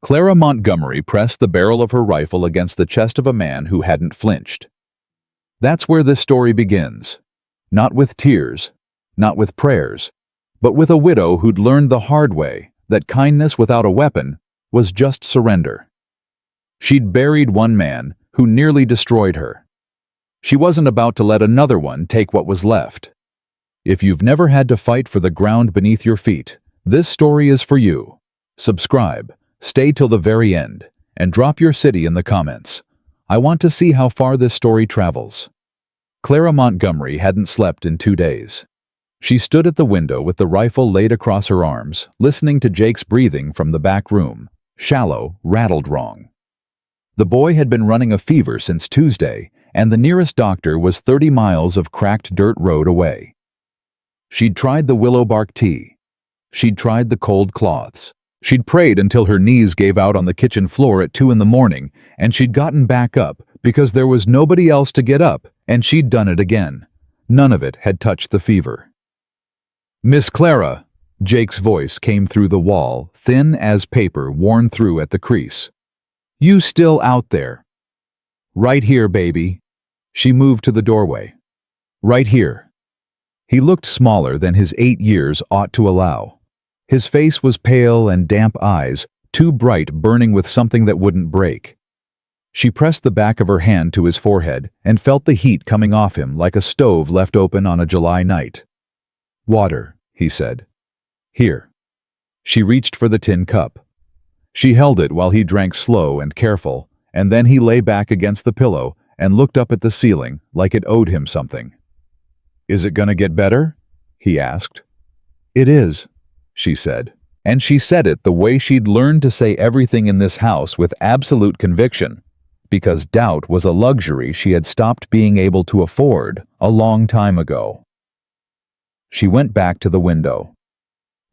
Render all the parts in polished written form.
Clara Montgomery pressed the barrel of her rifle against the chest of a man who hadn't flinched. That's where this story begins. Not with tears, not with prayers, but with a widow who'd learned the hard way that kindness without a weapon was just surrender. She'd buried one man who nearly destroyed her. She wasn't about to let another one take what was left. If you've never had to fight for the ground beneath your feet, this story is for you. Subscribe, stay till the very end, and drop your city in the comments. I want to see how far this story travels. Clara Montgomery hadn't slept in 2 days. She stood at the window with the rifle laid across her arms, listening to Jake's breathing from the back room, shallow, rattled wrong. The boy had been running a fever since Tuesday, and the nearest doctor was 30 miles of cracked dirt road away. She'd tried the willow bark tea. She'd tried the cold cloths. She'd prayed until her knees gave out on the kitchen floor at 2 a.m, and she'd gotten back up because there was nobody else to get up, and she'd done it again. None of it had touched the fever. "Miss Clara," Jake's voice came through the wall, thin as paper worn through at the crease. "You still out there?" "Right here, baby." She moved to the doorway. "Right here." He looked smaller than his 8 years ought to allow. His face was pale and damp eyes, too bright, burning with something that wouldn't break. She pressed the back of her hand to his forehead and felt the heat coming off him like a stove left open on a July night. "Water," he said. "Here." She reached for the tin cup. She held it while he drank slow and careful, and then he lay back against the pillow and looked up at the ceiling like it owed him something. "Is it gonna get better?" he asked. "It is," she said. And she said it the way she'd learned to say everything in this house with absolute conviction, because doubt was a luxury she had stopped being able to afford a long time ago. She went back to the window.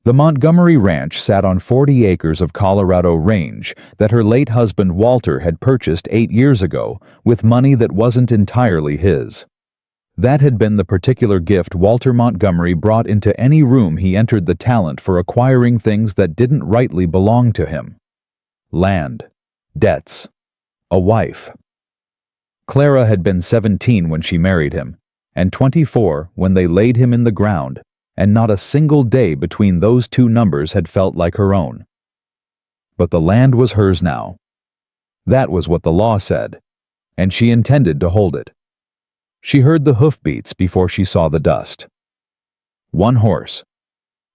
The Montgomery Ranch sat on 40 acres of Colorado range that her late husband Walter had purchased 8 years ago with money that wasn't entirely his. That had been the particular gift Walter Montgomery brought into any room he entered, the talent for acquiring things that didn't rightly belong to him. Land, debts, a wife. Clara had been 17 when she married him, and 24 when they laid him in the ground, and not a single day between those two numbers had felt like her own. But the land was hers now. That was what the law said, and she intended to hold it. She heard the hoofbeats before she saw the dust. One horse.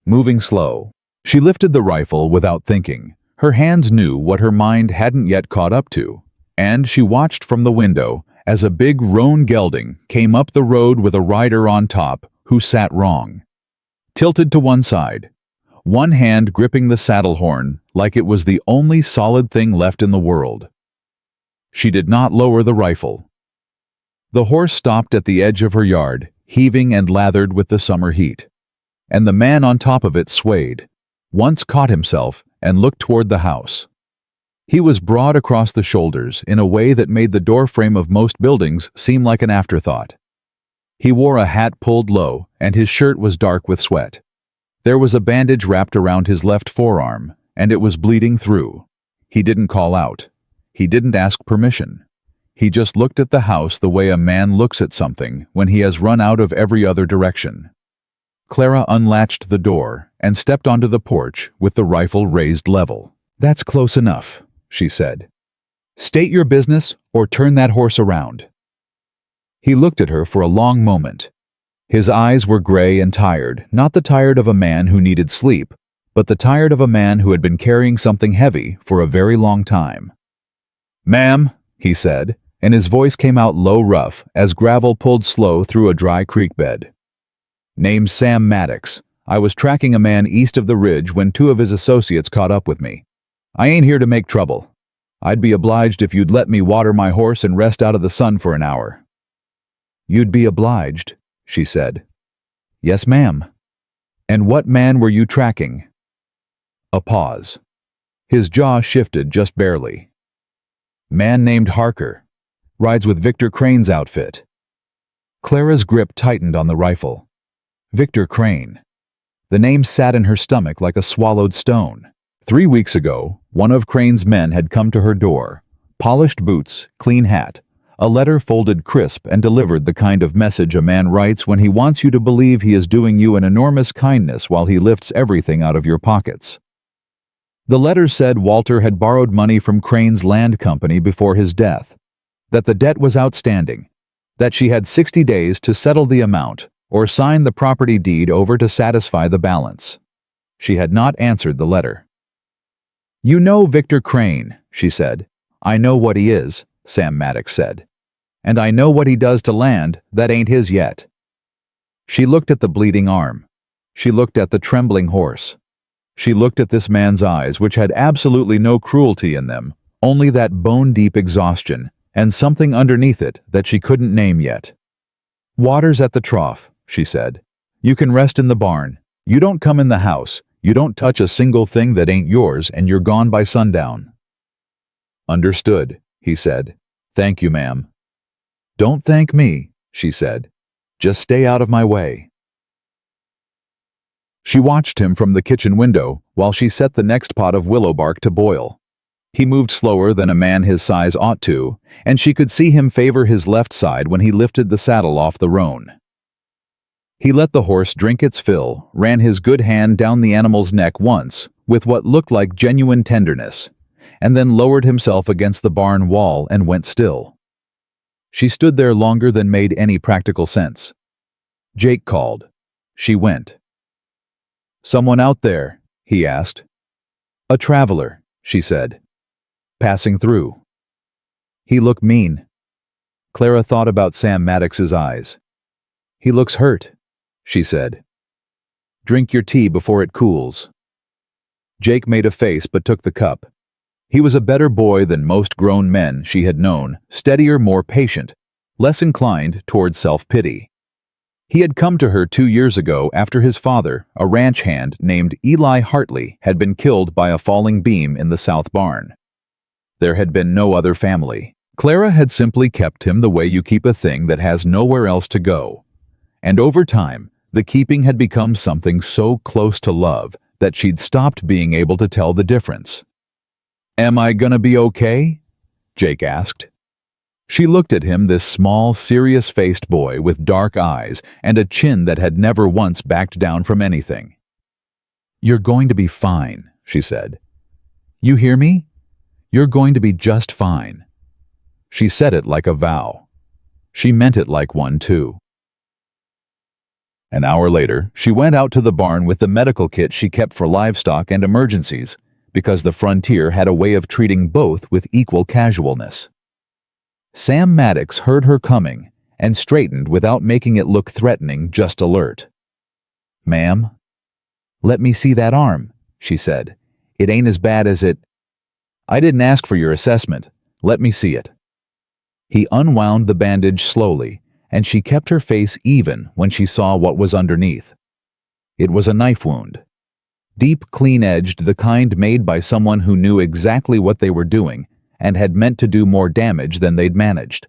Moving slow. She lifted the rifle without thinking. Her hands knew what her mind hadn't yet caught up to, and she watched from the window as a big roan gelding came up the road with a rider on top who sat wrong. Tilted to one side, one hand gripping the saddle horn like it was the only solid thing left in the world. She did not lower the rifle. The horse stopped at the edge of her yard, heaving and lathered with the summer heat, and the man on top of it swayed, once caught himself, and looked toward the house. He was broad across the shoulders in a way that made the doorframe of most buildings seem like an afterthought. He wore a hat pulled low, and his shirt was dark with sweat. There was a bandage wrapped around his left forearm, and it was bleeding through. He didn't call out. He didn't ask permission. He just looked at the house the way a man looks at something when he has run out of every other direction. Clara unlatched the door and stepped onto the porch with the rifle raised level. "That's close enough," she said. "State your business or turn that horse around." He looked at her for a long moment. His eyes were gray and tired, not the tired of a man who needed sleep, but the tired of a man who had been carrying something heavy for a very long time. "Ma'am," he said, and his voice came out low, rough, as gravel pulled slow through a dry creek bed. "Name's Sam Maddox. I was tracking a man east of the ridge when 2 of his associates caught up with me. I ain't here to make trouble. I'd be obliged if you'd let me water my horse and rest out of the sun for an hour." "You'd be obliged," she said. "Yes, ma'am." "And what man were you tracking?" A pause. His jaw shifted just barely. "Man named Harker. Rides with Victor Crane's outfit." Clara's grip tightened on the rifle. Victor Crane. The name sat in her stomach like a swallowed stone. 3 weeks ago, one of Crane's men had come to her door. Polished boots, clean hat, a letter folded crisp and delivered the kind of message a man writes when he wants you to believe he is doing you an enormous kindness while he lifts everything out of your pockets. The letter said Walter had borrowed money from Crane's land company before his death, that the debt was outstanding, that she had 60 days to settle the amount or sign the property deed over to satisfy the balance. She had not answered the letter. "You know Victor Crane," she said. "I know what he is," Sam Maddox said. "And I know what he does to land that ain't his yet." She looked at the bleeding arm. She looked at the trembling horse. She looked at this man's eyes, which had absolutely no cruelty in them, only that bone-deep exhaustion, and something underneath it that she couldn't name yet. "Water's at the trough," she said. "You can rest in the barn. You don't come in the house. You don't touch a single thing that ain't yours, and you're gone by sundown." "Understood," he said. "Thank you, ma'am." "Don't thank me," she said. "Just stay out of my way." She watched him from the kitchen window while she set the next pot of willow bark to boil. He moved slower than a man his size ought to, and she could see him favor his left side when he lifted the saddle off the roan. He let the horse drink its fill, ran his good hand down the animal's neck once, with what looked like genuine tenderness, and then lowered himself against the barn wall and went still. She stood there longer than made any practical sense. Jake called. She went. "Someone out there?" he asked. "A traveler," she said. "Passing through." He looked mean. Clara thought about Sam Maddox's eyes. "He looks hurt," she said. "Drink your tea before it cools." Jake made a face but took the cup. He was a better boy than most grown men she had known, steadier, more patient, less inclined toward self-pity. He had come to her 2 years ago after his father, a ranch hand named Eli Hartley, had been killed by a falling beam in the south barn. There had been no other family. Clara had simply kept him the way you keep a thing that has nowhere else to go. And over time, the keeping had become something so close to love that she'd stopped being able to tell the difference. "Am I gonna be okay?" Jake asked. She looked at him, this small, serious-faced boy with dark eyes and a chin that had never once backed down from anything. "You're going to be fine," she said. "You hear me? You're going to be just fine." She said it like a vow. She meant it like one, too. An hour later, she went out to the barn with the medical kit she kept for livestock and emergencies, because the frontier had a way of treating both with equal casualness. Sam Maddox heard her coming and straightened without making it look threatening, just alert. "Ma'am?" "Let me see that arm," she said. "It ain't as bad as it—" "I didn't ask for your assessment. Let me see it." He unwound the bandage slowly, and she kept her face even when she saw what was underneath. It was a knife wound. Deep, clean-edged, the kind made by someone who knew exactly what they were doing and had meant to do more damage than they'd managed.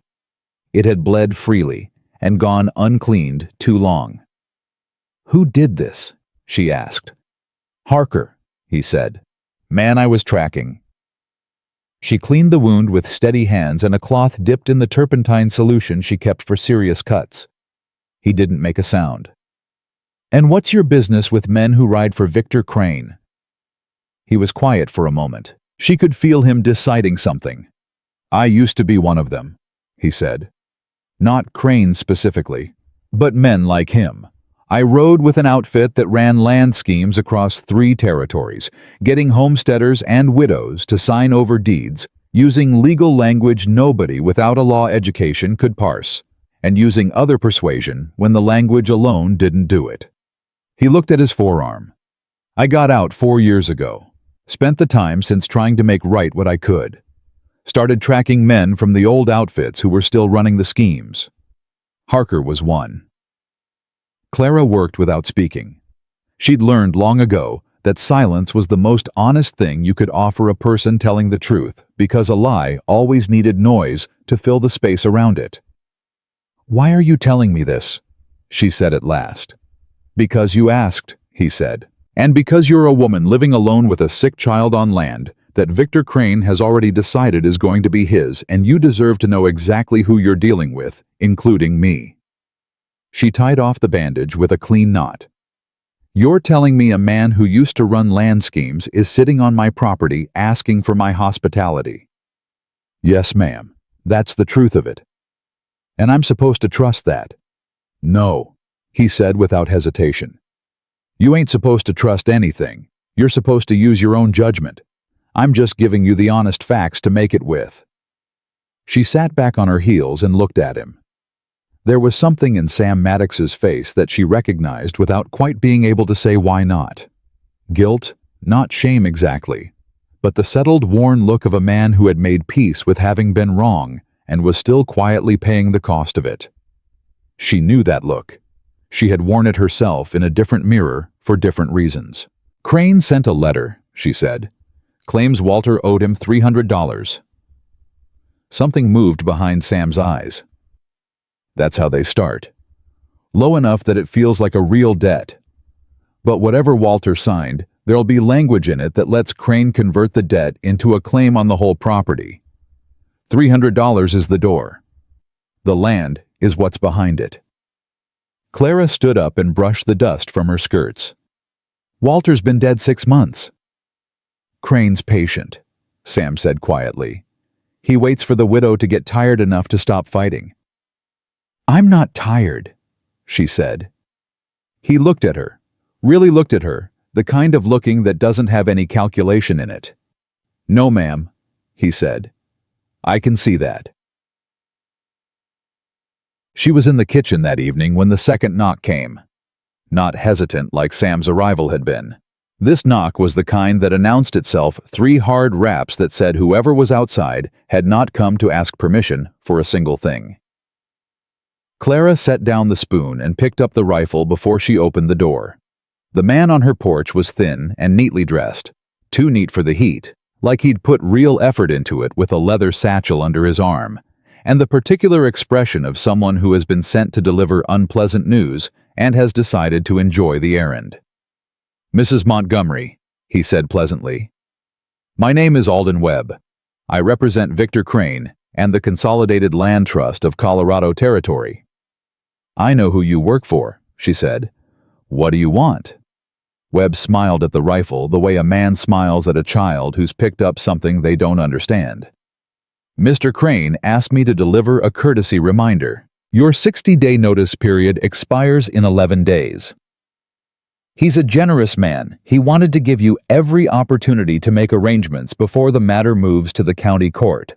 It had bled freely and gone uncleaned too long. "Who did this?" she asked. "Harker," he said. "Man I was tracking." She cleaned the wound with steady hands and a cloth dipped in the turpentine solution she kept for serious cuts. He didn't make a sound. "And what's your business with men who ride for Victor Crane?" He was quiet for a moment. She could feel him deciding something. "I used to be one of them," he said. "Not Crane specifically, but men like him. I rode with an outfit that ran land schemes across 3 territories, getting homesteaders and widows to sign over deeds, using legal language nobody without a law education could parse, and using other persuasion when the language alone didn't do it." He looked at his forearm. "I got out 4 years ago. Spent the time since trying to make right what I could. Started tracking men from the old outfits who were still running the schemes. Harker was one." Clara worked without speaking. She'd learned long ago that silence was the most honest thing you could offer a person telling the truth, because a lie always needed noise to fill the space around it. "Why are you telling me this?" she said at last. "Because you asked," he said. And because you're a woman living alone with a sick child on land that Victor Crane has already decided is going to be his, and you deserve to know exactly who you're dealing with, including me." She tied off the bandage with a clean knot. "You're telling me a man who used to run land schemes is sitting on my property asking for my hospitality?" "Yes, ma'am. That's the truth of it." "And I'm supposed to trust that?" "No," he said without hesitation. "You ain't supposed to trust anything. You're supposed to use your own judgment. I'm just giving you the honest facts to make it with." She sat back on her heels and looked at him. There was something in Sam Maddox's face that she recognized without quite being able to say why not. Guilt, not shame exactly, but the settled, worn look of a man who had made peace with having been wrong and was still quietly paying the cost of it. She knew that look. She had worn it herself in a different mirror for different reasons. "Crane sent a letter," she said. "Claims Walter owed him $300. Something moved behind Sam's eyes. That's how they start. Low enough that it feels like a real debt. But whatever Walter signed, there'll be language in it that lets Crane convert the debt into a claim on the whole property. $300 is the door. The land is what's behind it." Clara stood up and brushed the dust from her skirts. "Walter's been dead 6 months. "Crane's patient," Sam said quietly. "He waits for the widow to get tired enough to stop fighting." "I'm not tired," she said. He looked at her, really looked at her, the kind of looking that doesn't have any calculation in it. "No, ma'am," he said. "I can see that." She was in the kitchen that evening when the second knock came. Not hesitant like Sam's arrival had been. This knock was the kind that announced itself 3 hard raps that said whoever was outside had not come to ask permission for a single thing. Clara set down the spoon and picked up the rifle before she opened the door. The man on her porch was thin and neatly dressed, too neat for the heat, like he'd put real effort into it with a leather satchel under his arm, and the particular expression of someone who has been sent to deliver unpleasant news and has decided to enjoy the errand. "Mrs. Montgomery," he said pleasantly. "My name is Alden Webb. I represent Victor Crane and the Consolidated Land Trust of Colorado Territory." "I know who you work for," she said. "What do you want?" Webb smiled at the rifle the way a man smiles at a child who's picked up something they don't understand. "Mr. Crane asked me to deliver a courtesy reminder. Your 60-day notice period expires in 11 days. He's a generous man. He wanted to give you every opportunity to make arrangements before the matter moves to the county court."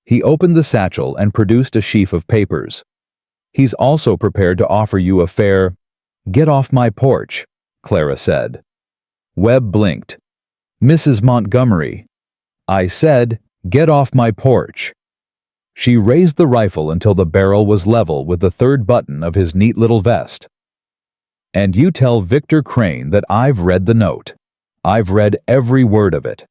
He opened the satchel and produced a sheaf of papers. "He's also prepared to offer you a fair—" "Get off my porch," Clara said. Webb blinked. "Mrs. Montgomery, I said, get off my porch." She raised the rifle until the barrel was level with the 3rd button of his neat little vest. "And you tell Victor Crane that I've read the note. I've read every word of it.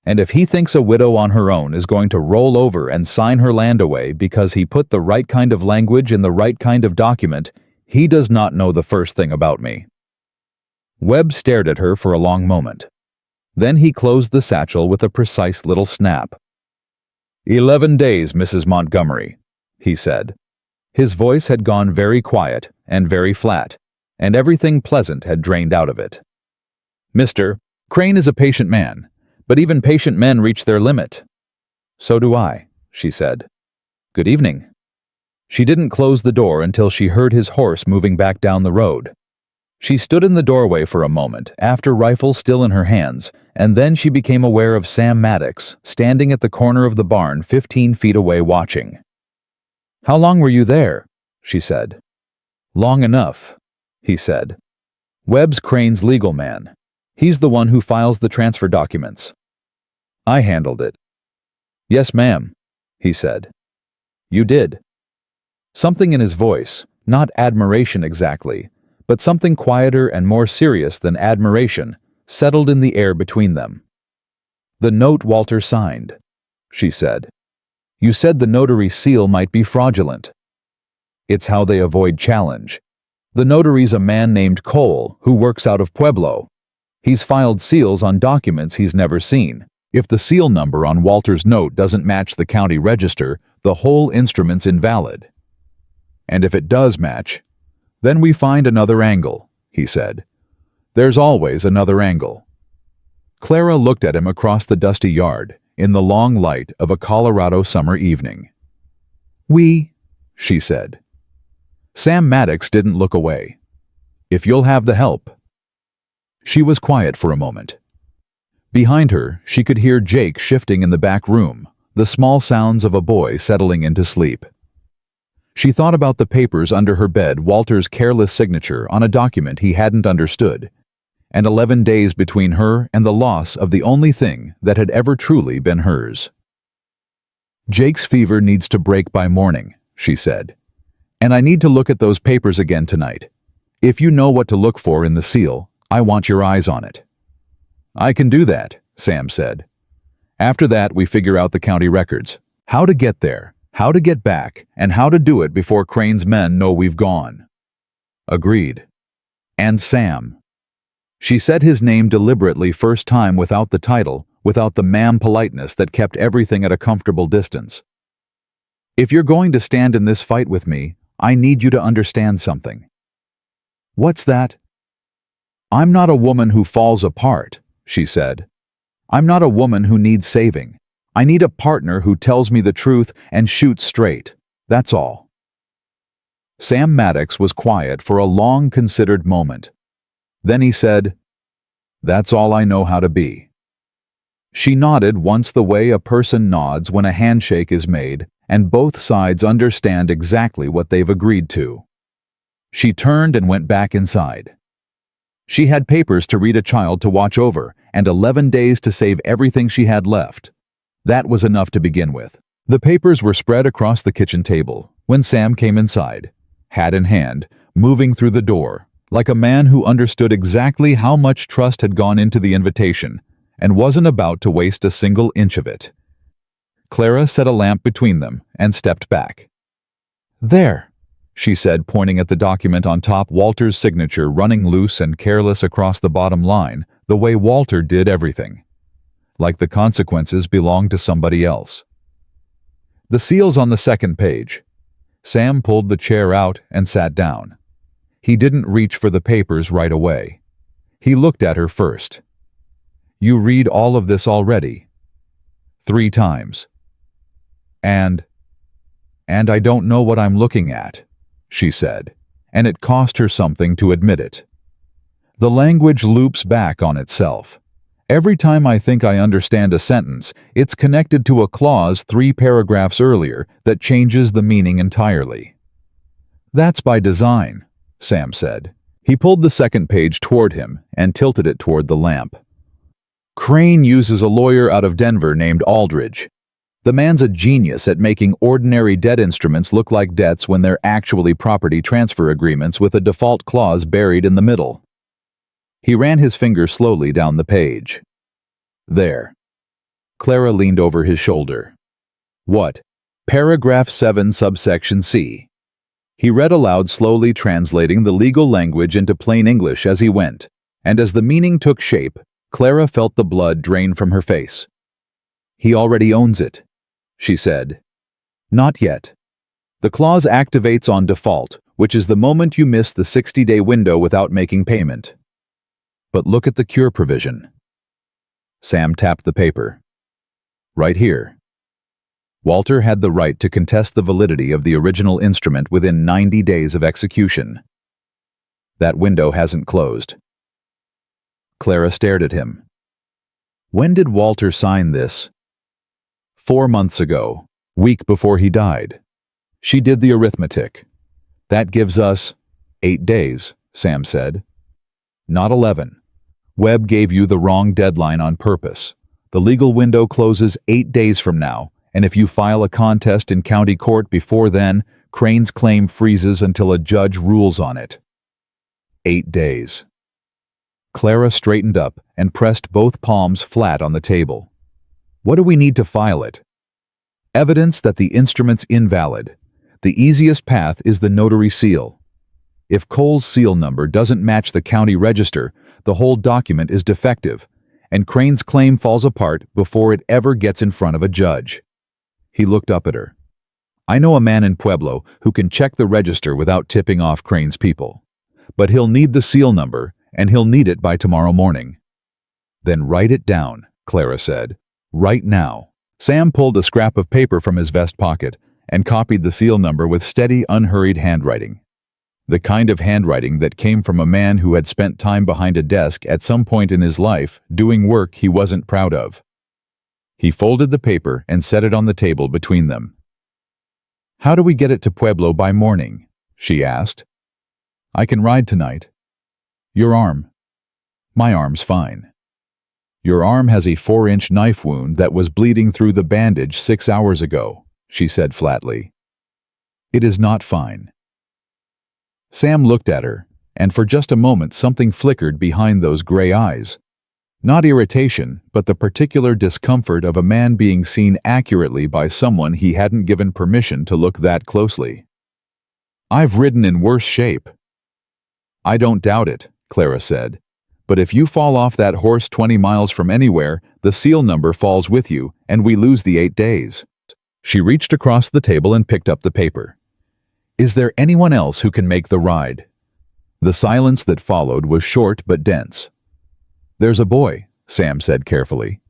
And if he thinks a widow on her own is going to roll over and sign her land away because he put the right kind of language in the right kind of document, he does not know the first thing about me." Webb stared at her for a long moment. Then he closed the satchel with a precise little snap. 11 days, Mrs. Montgomery," he said. His voice had gone very quiet and very flat, and everything pleasant had drained out of it. "Mr. Crane is a patient man, but even patient men reach their limit." "So do I," she said. "Good evening." She didn't close the door until she heard his horse moving back down the road. She stood in the doorway for a moment, after rifle still in her hands, and then she became aware of Sam Maddox, standing at the corner of the barn 15 feet away watching. "How long were you there?" she said. "Long enough," he said. "Webb's Crane's legal man. He's the one who files the transfer documents. I handled it." "Yes, ma'am," he said. "You did." Something in his voice, not admiration exactly, but something quieter and more serious than admiration, settled in the air between them. "The note Walter signed," she said. "You said the notary seal might be fraudulent. It's how they avoid challenge. The notary's a man named Cole who works out of Pueblo. He's filed seals on documents he's never seen. If the seal number on Walter's note doesn't match the county register, the whole instrument's invalid. And if it does match, then we find another angle, he said. There's always another angle. Clara looked at him across the dusty yard, in the long light of a Colorado summer evening. She said. Sam Maddox didn't look away. If you'll have the help. She was quiet for a moment. Behind her, she could hear Jake shifting in the back room, the small sounds of a boy settling into sleep. She thought about the papers under her bed, Walter's careless signature on a document he hadn't understood, and 11 days between her and the loss of the only thing that had ever truly been hers. Jake's fever needs to break by morning, she said, and I need to look at those papers again tonight. If you know what to look for in the seal, I want your eyes on it. I can do that, Sam said. After that, we figure out the county records, how to get there, how to get back, and how to do it before Crane's men know we've gone. Agreed. And Sam. She said his name deliberately, first time without the title, without the ma'am politeness that kept everything at a comfortable distance. If you're going to stand in this fight with me, I need you to understand something. What's that? I'm not a woman who falls apart, she said. I'm not a woman who needs saving. I need a partner who tells me the truth and shoots straight. That's all. Sam Maddox was quiet for a long, considered moment. Then he said, That's all I know how to be. She nodded once, the way a person nods when a handshake is made and both sides understand exactly what they've agreed to. She turned and went back inside. She had papers to read, a child to watch over, and 11 days to save everything she had left. That was enough to begin with. The papers were spread across the kitchen table when Sam came inside, hat in hand, moving through the door, like a man who understood exactly how much trust had gone into the invitation and wasn't about to waste a single inch of it. Clara set a lamp between them and stepped back. There, she said, pointing at the document on top, Walter's signature running loose and careless across the bottom line, the way Walter did everything. Like the consequences belonged to somebody else. The seal's on the second page. Sam pulled the chair out and sat down. He didn't reach for the papers right away. He looked at her first. You read all of this already? 3 times. And I don't know what I'm looking at, she said, and it cost her something to admit it. The language loops back on itself. Every time I think I understand a sentence, it's connected to a clause 3 paragraphs earlier that changes the meaning entirely. That's by design, Sam said. He pulled the second page toward him and tilted it toward the lamp. Crane uses a lawyer out of Denver named Aldridge. The man's a genius at making ordinary debt instruments look like debts when they're actually property transfer agreements with a default clause buried in the middle. He ran his finger slowly down the page. There. Clara leaned over his shoulder. What? Paragraph 7, subsection C. He read aloud, slowly translating the legal language into plain English as he went, and as the meaning took shape, Clara felt the blood drain from her face. He already owns it, she said. Not yet. The clause activates on default, which is the moment you miss the 60-day window without making payment. But look at the cure provision. Sam tapped the paper. Right here. Walter had the right to contest the validity of the original instrument within 90 days of execution. That window hasn't closed. Clara stared at him. When did Walter sign this? 4 months ago, week before he died. She did the arithmetic. That gives us 8 days, Sam said. Not 11. Webb gave you the wrong deadline on purpose. The legal window closes 8 days from now, and if you file a contest in county court before then, Crane's claim freezes until a judge rules on it. 8 days. Clara straightened up and pressed both palms flat on the table. What do we need to file it? Evidence that the instrument's invalid. The easiest path is the notary seal. If Cole's seal number doesn't match the county register, the whole document is defective, and Crane's claim falls apart before it ever gets in front of a judge. He looked up at her. I know a man in Pueblo who can check the register without tipping off Crane's people. But he'll need the seal number, and he'll need it by tomorrow morning. Then write it down, Clara said. Right now. Sam pulled a scrap of paper from his vest pocket and copied the seal number with steady, unhurried handwriting. The kind of handwriting that came from a man who had spent time behind a desk at some point in his life doing work he wasn't proud of. He folded the paper and set it on the table between them. How do we get it to Pueblo by morning? She asked. I can ride tonight. Your arm. My arm's fine. Your arm has a 4-inch knife wound that was bleeding through the bandage 6 hours ago, she said flatly. It is not fine. Sam looked at her, and for just a moment something flickered behind those gray eyes. Not irritation, but the particular discomfort of a man being seen accurately by someone he hadn't given permission to look that closely. I've ridden in worse shape. I don't doubt it, Clara said. But if you fall off that horse 20 miles from anywhere, the seal number falls with you, and we lose the 8 days. She reached across the table and picked up the paper. Is there anyone else who can make the ride? The silence that followed was short but dense. There's a boy, Sam said carefully.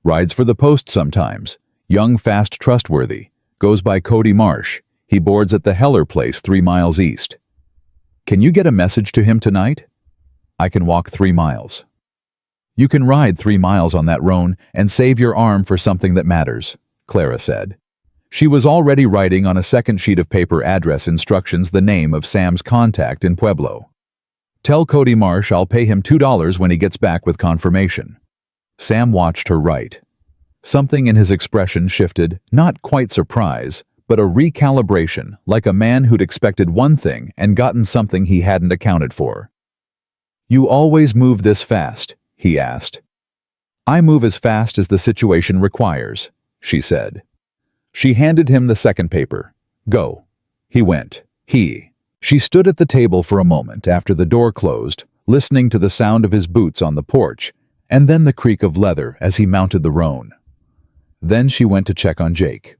Rides for the post sometimes. Young, fast, trustworthy. Goes by Cody Marsh. He boards at the Heller place 3 miles east. Can you get a message to him tonight? I can walk 3 miles. You can ride 3 miles on that roan and save your arm for something that matters, Clara said. She was already writing on a second sheet of paper address instructions the name of Sam's contact in Pueblo. Tell Cody Marsh I'll pay him $2 when he gets back with confirmation. Sam watched her write. Something in his expression shifted, not quite surprise, but a recalibration, like a man who'd expected one thing and gotten something he hadn't accounted for. You always move this fast? He asked. I move as fast as the situation requires, she said. She handed him the second paper. Go. He went. She stood at the table for a moment after the door closed, listening to the sound of his boots on the porch, and then the creak of leather as he mounted the roan. Then she went to check on Jake.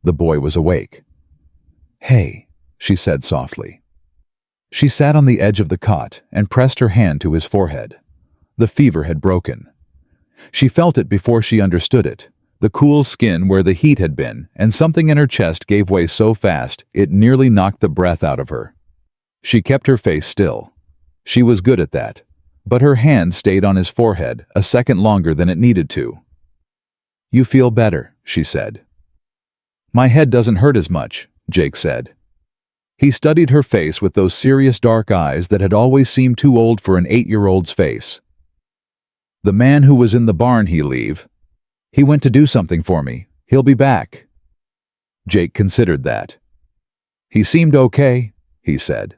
The boy was awake. Hey, she said softly. She sat on the edge of the cot and pressed her hand to his forehead. The fever had broken. She felt it before she understood it, the cool skin where the heat had been, and something in her chest gave way so fast it nearly knocked the breath out of her. She kept her face still. She was good at that, but her hand stayed on his forehead a second longer than it needed to. You feel better, she said. My head doesn't hurt as much, Jake said. He studied her face with those serious dark eyes that had always seemed too old for an 8-year-old's face. The man who was in the barn he leave. He went to do something for me. He'll be back. Jake considered that. He seemed okay, he said.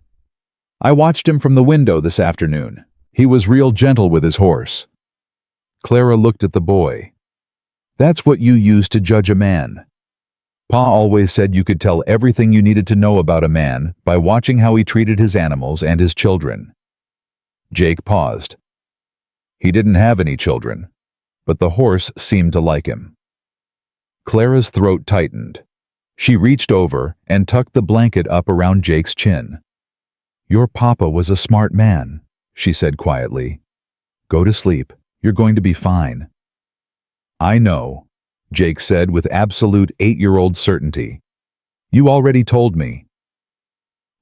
I watched him from the window this afternoon. He was real gentle with his horse. Clara looked at the boy. That's what you use to judge a man. Pa always said you could tell everything you needed to know about a man by watching how he treated his animals and his children. Jake paused. He didn't have any children, but the horse seemed to like him. Clara's throat tightened. She reached over and tucked the blanket up around Jake's chin. Your papa was a smart man, she said quietly. Go to sleep. You're going to be fine. I know, Jake said with absolute 8-year-old certainty. You already told me.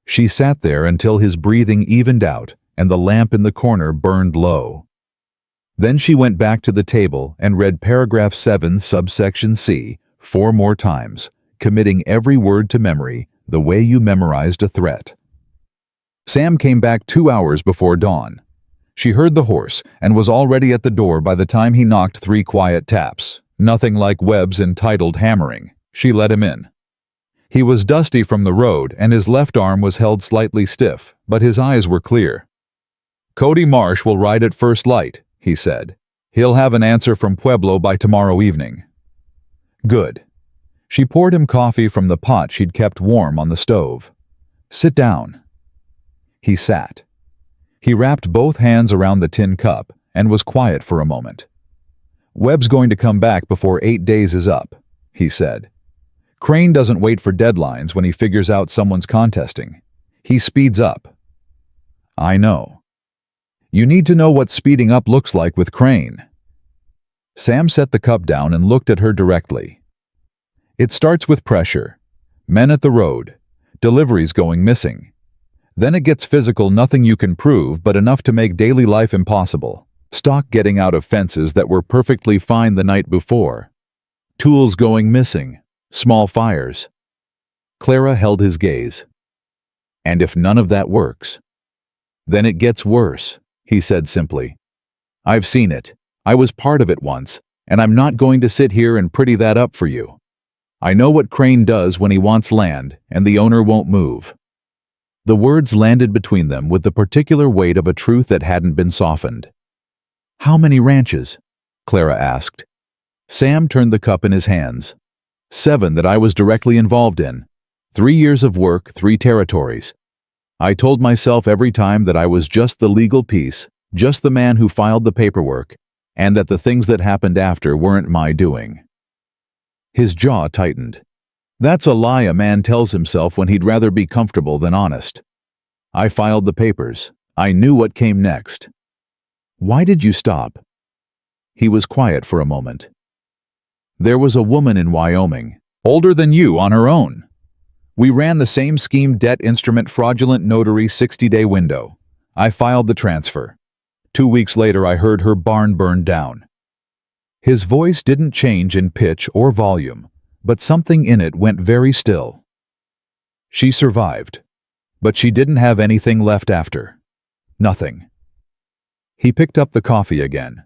She sat there until his breathing evened out and the lamp in the corner burned low. Then she went back to the table and read paragraph 7, subsection C, 4 more times, committing every word to memory the way you memorized a threat. Sam came back 2 hours before dawn. She heard the horse and was already at the door by the time he knocked 3 quiet taps. Nothing like Webb's entitled hammering. She let him in. He was dusty from the road and his left arm was held slightly stiff, but his eyes were clear. Cody Marsh will ride at first light, he said. He'll have an answer from Pueblo by tomorrow evening. Good. She poured him coffee from the pot she'd kept warm on the stove. Sit down. He sat. He wrapped both hands around the tin cup and was quiet for a moment. "Webb's going to come back before 8 days is up," he said. "Crane doesn't wait for deadlines when he figures out someone's contesting. He speeds up." "I know. You need to know what speeding up looks like with Crane." Sam set the cup down and looked at her directly. "It starts with pressure. Men at the road. Deliveries going missing. Then it gets physical, nothing you can prove, but enough to make daily life impossible. Stock getting out of fences that were perfectly fine the night before. Tools going missing. Small fires." Clara held his gaze. "And if none of that works?" "Then it gets worse," he said simply. "I've seen it. I was part of it once, and I'm not going to sit here and pretty that up for you. I know what Crane does when he wants land, and the owner won't move." The words landed between them with the particular weight of a truth that hadn't been softened. "How many ranches?" Clara asked. Sam turned the cup in his hands. 7 that I was directly involved in. 3 years of work, 3 territories. I told myself every time that I was just the legal piece, just the man who filed the paperwork, and that the things that happened after weren't my doing." His jaw tightened. "That's a lie a man tells himself when he'd rather be comfortable than honest. I filed the papers. I knew what came next." "Why did you stop?" He was quiet for a moment. "There was a woman in Wyoming, older than you, on her own. We ran the same scheme, debt instrument, fraudulent notary, 60-day window. I filed the transfer. 2 weeks later I heard her barn burn down." His voice didn't change in pitch or volume, but something in it went very still. "She survived, but she didn't have anything left after. Nothing." He picked up the coffee again.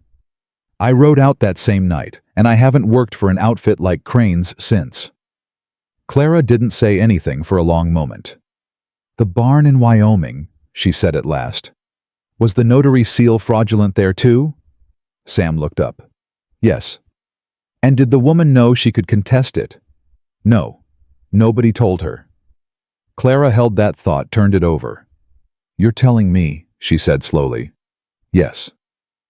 "I rode out that same night, and I haven't worked for an outfit like Crane's since." Clara didn't say anything for a long moment. "The barn in Wyoming," she said at last. "Was the notary seal fraudulent there too?" Sam looked up. "Yes." "And did the woman know she could contest it?" "No. Nobody told her." Clara held that thought, turned it over. "You're telling me," she said slowly. "Yes."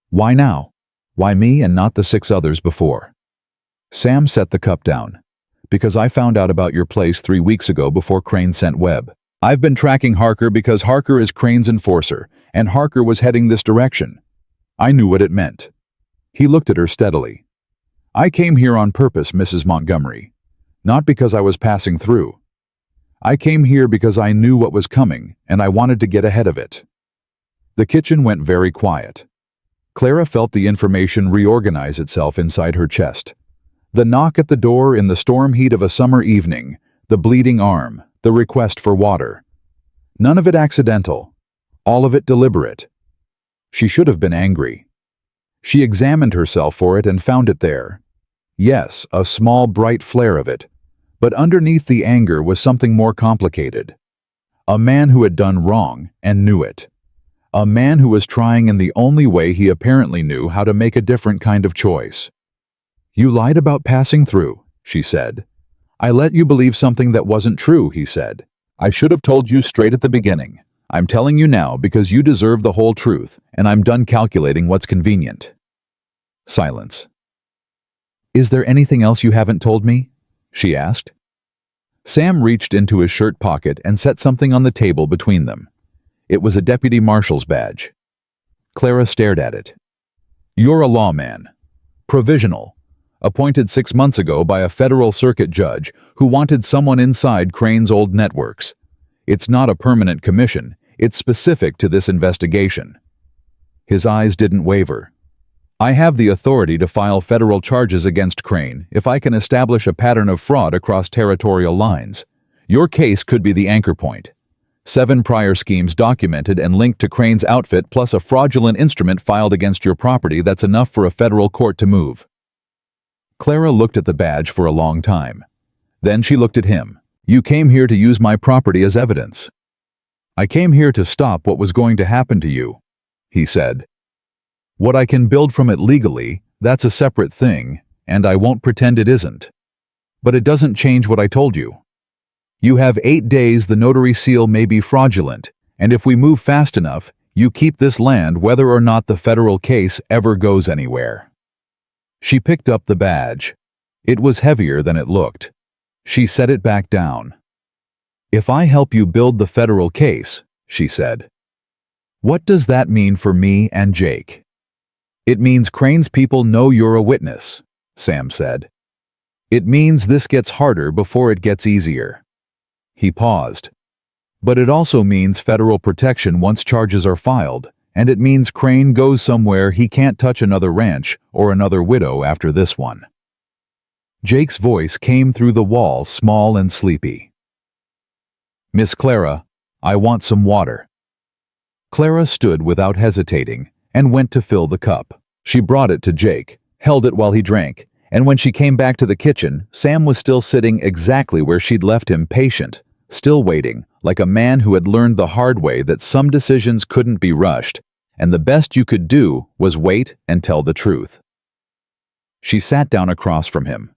"Why now? Why me and not the 6 others before?" Sam set the cup down. "Because I found out about your place 3 weeks ago before Crane sent Webb. I've been tracking Harker because Harker is Crane's enforcer, and Harker was heading this direction. I knew what it meant." He looked at her steadily. "I came here on purpose, Mrs. Montgomery. Not because I was passing through. I came here because I knew what was coming, and I wanted to get ahead of it." The kitchen went very quiet. Clara felt the information reorganize itself inside her chest. The knock at the door in the storm heat of a summer evening, the bleeding arm, the request for water. None of it accidental. All of it deliberate. She should have been angry. She examined herself for it and found it there. Yes, a small bright flare of it. But underneath the anger was something more complicated. A man who had done wrong and knew it. A man who was trying in the only way he apparently knew how to make a different kind of choice. "You lied about passing through," she said. "I let you believe something that wasn't true," he said. "I should have told you straight at the beginning. I'm telling you now because you deserve the whole truth, and I'm done calculating what's convenient." Silence. "Is there anything else you haven't told me?" she asked. Sam reached into his shirt pocket and set something on the table between them. It was a deputy marshal's badge. Clara stared at it. "You're a lawman. Provisional. Appointed 6 months ago by a federal circuit judge who wanted someone inside Crane's old networks. It's not a permanent commission. It's specific to this investigation." His eyes didn't waver. "I have the authority to file federal charges against Crane if I can establish a pattern of fraud across territorial lines. Your case could be the anchor point. 7 prior schemes documented and linked to Crane's outfit plus a fraudulent instrument filed against your property that's enough for a federal court to move." Clara looked at the badge for a long time. Then she looked at him. "You came here to use my property as evidence." "I came here to stop what was going to happen to you," he said. "What I can build from it legally, that's a separate thing, and I won't pretend it isn't. But it doesn't change what I told you. You have 8 days. The notary seal may be fraudulent, and if we move fast enough, You keep this land whether or not the federal case ever goes anywhere." She picked up the badge. It was heavier than it looked. She set it back down. "If I help you build the federal case," she said, "what does that mean for me and Jake?" "It means Crane's people know you're a witness," Sam said. "It means this gets harder before it gets easier." He paused. "But it also means federal protection once charges are filed, and it means Crane goes somewhere he can't touch another ranch or another widow after this one." Jake's voice came through the wall, small and sleepy. "Miss Clara, I want some water." Clara stood without hesitating and went to fill the cup. She brought it to Jake, held it while he drank, and when she came back to the kitchen, Sam was still sitting exactly where she'd left him, patient, still waiting, like a man who had learned the hard way that some decisions couldn't be rushed, and the best you could do was wait and tell the truth. She sat down across from him.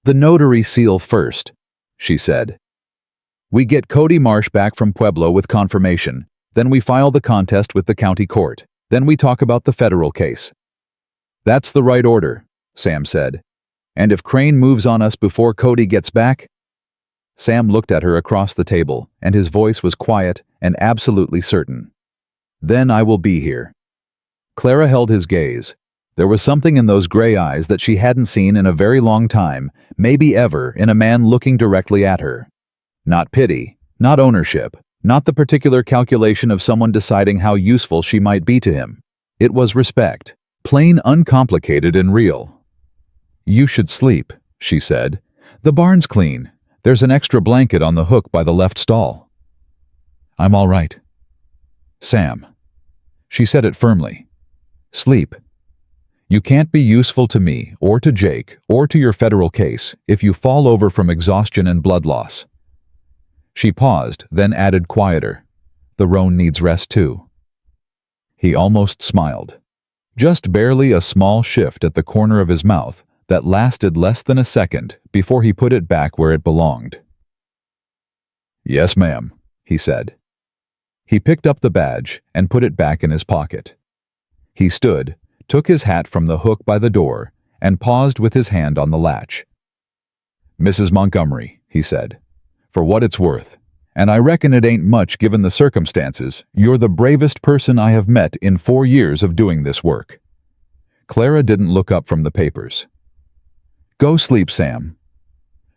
"The notary seal first," she said. "We get Cody Marsh back from Pueblo with confirmation, then we file the contest with the county court, then we talk about the federal case." "That's the right order," Sam said. "And if Crane moves on us before Cody gets back—" Sam looked at her across the table, and his voice was quiet and absolutely certain. "Then I will be here." Clara held his gaze. There was something in those gray eyes that she hadn't seen in a very long time, maybe ever, in a man looking directly at her. Not pity, not ownership, not the particular calculation of someone deciding how useful she might be to him. It was respect, plain, uncomplicated, and real. "You should sleep," she said. "The barn's clean. There's an extra blanket on the hook by the left stall." "I'm all right." "Sam." She said it firmly. "Sleep. You can't be useful to me, or to Jake, or to your federal case if you fall over from exhaustion and blood loss." She paused, then added quieter, "The roan needs rest too." He almost smiled. Just barely a small shift at the corner of his mouth that lasted less than a second before he put it back where it belonged. "Yes, ma'am," he said. He picked up the badge and put it back in his pocket. He stood, took his hat from the hook by the door, and paused with his hand on the latch. "Mrs. Montgomery," he said, "for what it's worth, and I reckon it ain't much given the circumstances, you're the bravest person I have met in 4 years of doing this work." Clara didn't look up from the papers. "Go sleep, Sam."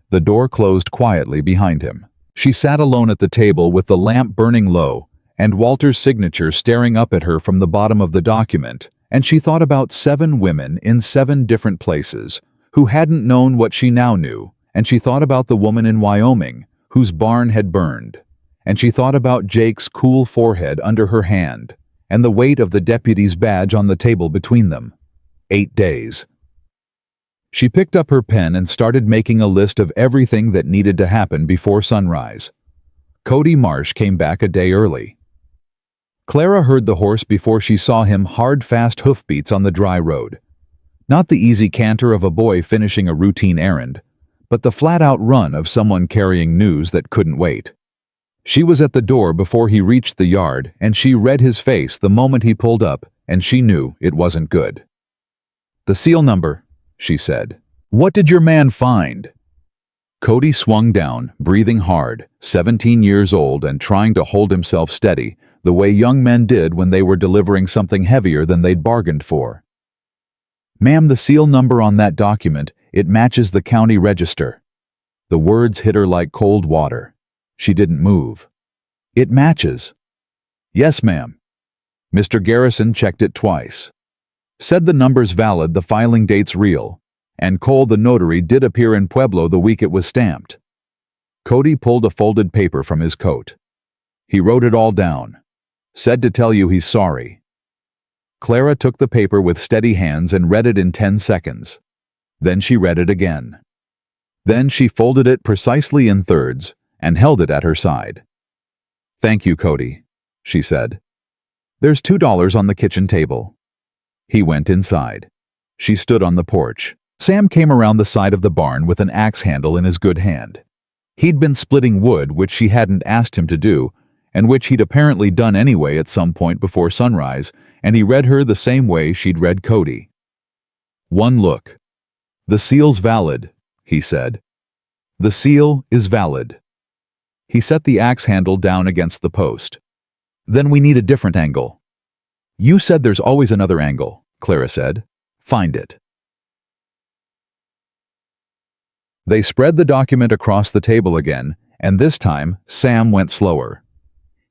The door closed quietly behind him. She sat alone at the table with the lamp burning low, and Walter's signature staring up at her from the bottom of the document, and she thought about 7 women in 7 different places who hadn't known what she now knew, and she thought about the woman in Wyoming whose barn had burned, and she thought about Jake's cool forehead under her hand, and the weight of the deputy's badge on the table between them. 8 days. She picked up her pen and started making a list of everything that needed to happen before sunrise. Cody Marsh came back a day early. Clara heard the horse before she saw him, hard, fast hoofbeats on the dry road. Not the easy canter of a boy finishing a routine errand, but the flat-out run of someone carrying news that couldn't wait. She was at the door before he reached the yard, and she read his face the moment he pulled up, and she knew it wasn't good. "The seal number," she said. "What did your man find?" Cody swung down, breathing hard, 17 years old and trying to hold himself steady, the way young men did when they were delivering something heavier than they'd bargained for. "Ma'am, the seal number on that document, it matches the county register." The words hit her like cold water. She didn't move. "It matches." "Yes, ma'am." Mr. Garrison checked it twice. Said the number's valid, the filing date's real, and Cole the notary did appear in Pueblo the week it was stamped. Cody pulled a folded paper from his coat. He wrote it all down. Said to tell you he's sorry. Clara took the paper with steady hands and read it in 10 seconds. Then she read it again. Then she folded it precisely in thirds and held it at her side. "Thank you, Cody," she said. "There's $2 on the kitchen table." He went inside. She stood on the porch. Sam came around the side of the barn with an axe handle in his good hand. He'd been splitting wood, which she hadn't asked him to do, and which he'd apparently done anyway at some point before sunrise, and he read her the same way she'd read Cody. One look. "The seal's valid," he said. "The seal is valid." He set the axe handle down against the post. "Then we need a different angle." "You said there's always another angle," Clara said. "Find it." They spread the document across the table again, and this time Sam went slower.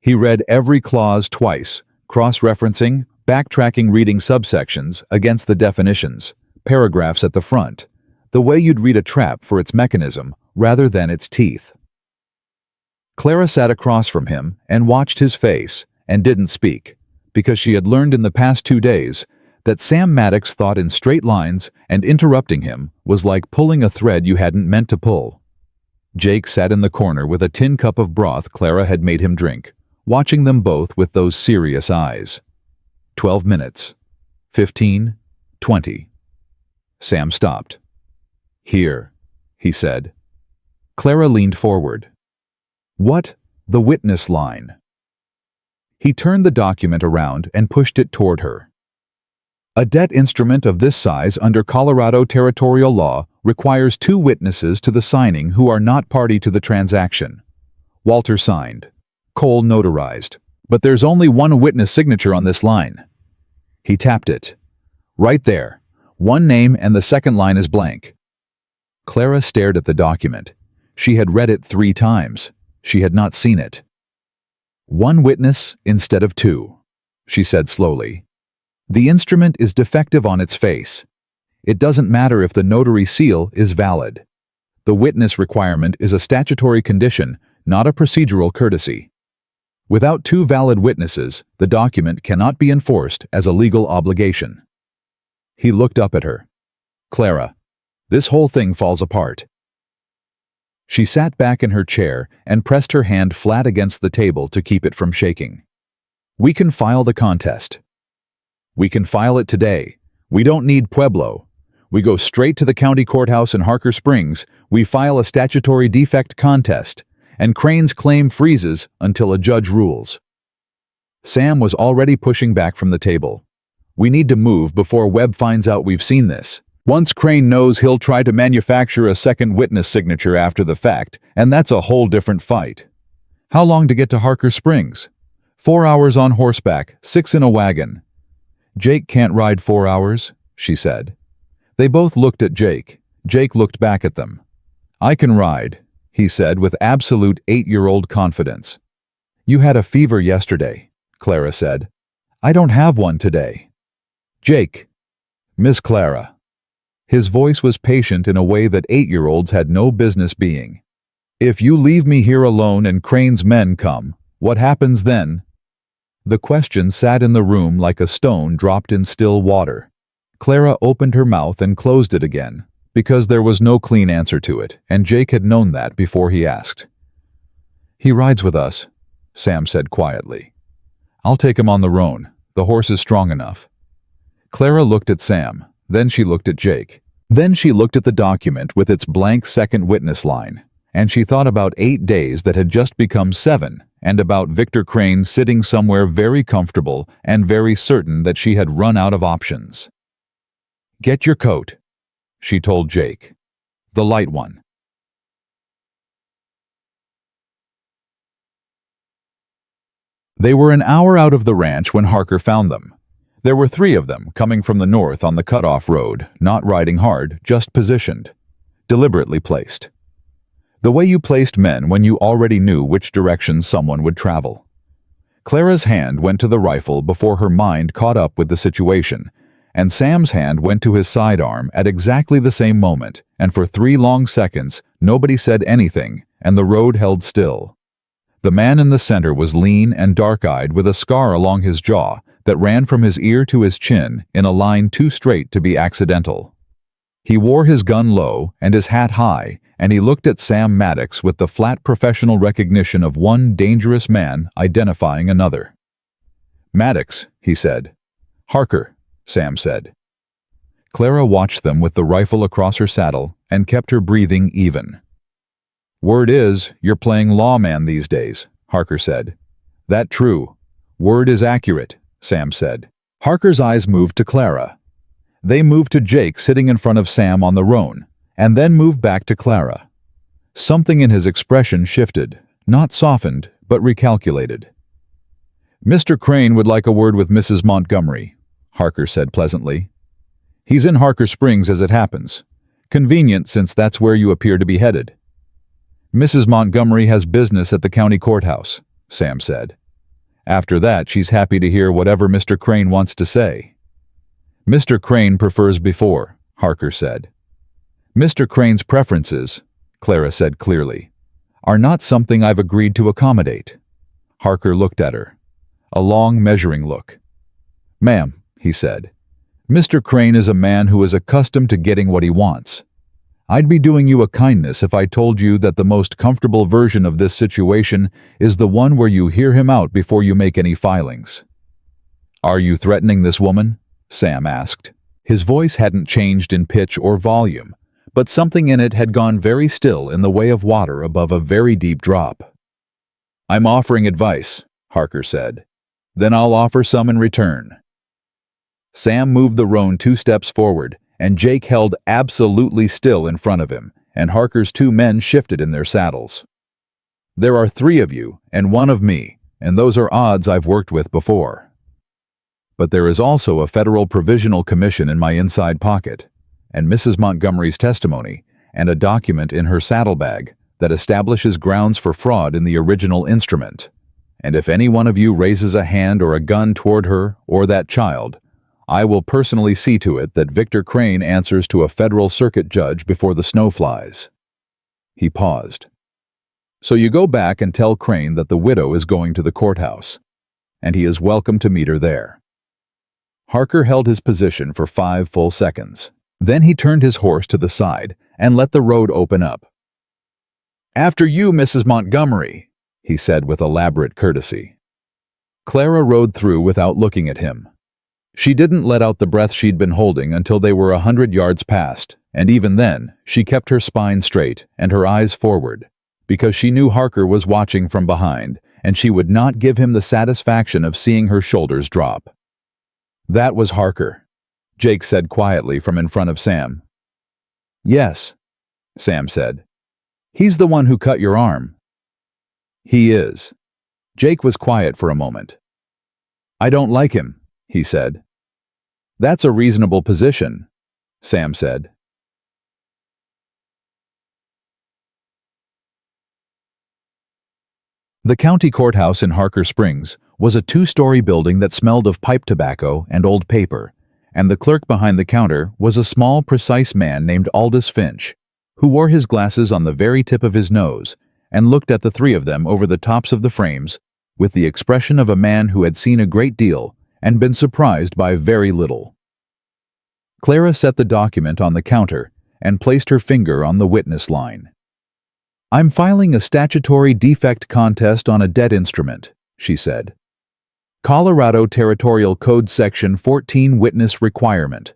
He read every clause twice, cross-referencing, backtracking, reading subsections against the definitions, paragraphs at the front, the way you'd read a trap for its mechanism rather than its teeth. Clara sat across from him and watched his face and didn't speak, because she had learned in the past 2 days that Sam Maddox thought in straight lines, and interrupting him was like pulling a thread you hadn't meant to pull. Jake sat in the corner with a tin cup of broth Clara had made him drink, watching them both with those serious eyes. 12 minutes. 15. 20. Sam stopped. "Here," he said. Clara leaned forward. "What? The witness line." He turned the document around and pushed it toward her. "A debt instrument of this size under Colorado territorial law requires 2 witnesses to the signing who are not party to the transaction. Walter signed. Cole notarized. But there's only 1 witness signature on this line." He tapped it. "Right there. 1 name and the second line is blank." Clara stared at the document. She had read it 3 times. She had not seen it. "1 witness instead of 2, she said slowly. "The instrument is defective on its face. It doesn't matter if the notary seal is valid. The witness requirement is a statutory condition, not a procedural courtesy. Without 2 valid witnesses, the document cannot be enforced as a legal obligation." He looked up at her. "Clara, this whole thing falls apart." She sat back in her chair and pressed her hand flat against the table to keep it from shaking. "We can file the contest. We can file it today. We don't need Pueblo. We go straight to the county courthouse in Harker Springs, we file a statutory defect contest, and Crane's claim freezes until a judge rules." Sam was already pushing back from the table. "We need to move before Webb finds out we've seen this. Once Crane knows, he'll try to manufacture a second witness signature after the fact, and that's a whole different fight. How long to get to Harker Springs? 4 hours on horseback, 6 in a wagon." "Jake can't ride 4 hours," she said. They both looked at Jake. Jake looked back at them. "I can ride," he said with absolute 8-year-old confidence. "You had a fever yesterday," Clara said. "I don't have one today." "Jake." "Miss Clara." His voice was patient in a way that 8-year-olds had no business being. "If you leave me here alone and Crane's men come, what happens then?" The question sat in the room like a stone dropped in still water. Clara opened her mouth and closed it again, because there was no clean answer to it, and Jake had known that before he asked. "He rides with us," Sam said quietly. "I'll take him on the roan. The horse is strong enough." Clara looked at Sam, then she looked at Jake. Then she looked at the document with its blank second witness line, and she thought about 8 days that had just become 7, and about Victor Crane sitting somewhere very comfortable and very certain that she had run out of options. "Get your coat," she told Jake. "The light one." They were an hour out of the ranch when Harker found them. There were 3 of them coming from the north on the cutoff road, not riding hard, just positioned, deliberately placed. The way you placed men when you already knew which direction someone would travel. Clara's hand went to the rifle before her mind caught up with the situation, and Sam's hand went to his sidearm at exactly the same moment, and for 3 long seconds nobody said anything, and the road held still. The man in the center was lean and dark-eyed with a scar along his jaw that ran from his ear to his chin in a line too straight to be accidental. He wore his gun low and his hat high, and he looked at Sam Maddox with the flat professional recognition of one dangerous man identifying another. "Maddox," he said. "Harker," Sam said. Clara watched them with the rifle across her saddle and kept her breathing even. "Word is, you're playing lawman these days," Harker said. That true. Word is accurate, Sam said. Harker's eyes moved to Clara. They moved to Jake sitting in front of Sam on the roan, and then moved back to Clara. Something in his expression shifted, not softened, but recalculated. Mr. Crane would like a word with Mrs. Montgomery, Harker said pleasantly. He's in Harker Springs as it happens. Convenient since that's where you appear to be headed. Mrs. Montgomery has business at the county courthouse, Sam said. After that, she's happy to hear whatever Mr. Crane wants to say. Mr. Crane prefers before, Harker said. Mr. Crane's preferences, Clara said clearly, are not something I've agreed to accommodate. Harker looked at her. A long, measuring look. Ma'am, he said, Mr. Crane is a man who is accustomed to getting what he wants. I'd be doing you a kindness if I told you that the most comfortable version of this situation is the one where you hear him out before you make any filings. Are you threatening this woman? Sam asked. His voice hadn't changed in pitch or volume, but something in it had gone very still in the way of water above a very deep drop. I'm offering advice, Harker said. Then I'll offer some in return. Sam moved the roan 2 steps forward, and Jake held absolutely still in front of him, and Harker's 2 men shifted in their saddles. There are 3 of you, and 1 of me, and those are odds I've worked with before. But there is also a federal provisional commission in my inside pocket, and Mrs. Montgomery's testimony, and a document in her saddlebag that establishes grounds for fraud in the original instrument. And if any one of you raises a hand or a gun toward her or that child, I will personally see to it that Victor Crane answers to a federal circuit judge before the snow flies. He paused. So you go back and tell Crane that the widow is going to the courthouse, and he is welcome to meet her there. Harker held his position for 5 full seconds. Then he turned his horse to the side and let the road open up. After you, Mrs. Montgomery, he said with elaborate courtesy. Clara rode through without looking at him. She didn't let out the breath she'd been holding until they were 100 yards past, and even then, she kept her spine straight and her eyes forward, because she knew Harker was watching from behind, and she would not give him the satisfaction of seeing her shoulders drop. That was Harker, Jake said quietly from in front of Sam. Yes, Sam said. He's the one who cut your arm. He is. Jake was quiet for a moment. I don't like him, he said. That's a reasonable position, Sam said. The county courthouse in Harker Springs was a 2-story building that smelled of pipe tobacco and old paper, and the clerk behind the counter was a small, precise man named Aldous Finch, who wore his glasses on the very tip of his nose and looked at the 3 of them over the tops of the frames with the expression of a man who had seen a great deal and been surprised by very little. Clara set the document on the counter and placed her finger on the witness line. I'm filing a statutory defect contest on a dead instrument, she said. Colorado Territorial Code Section 14 Witness Requirement.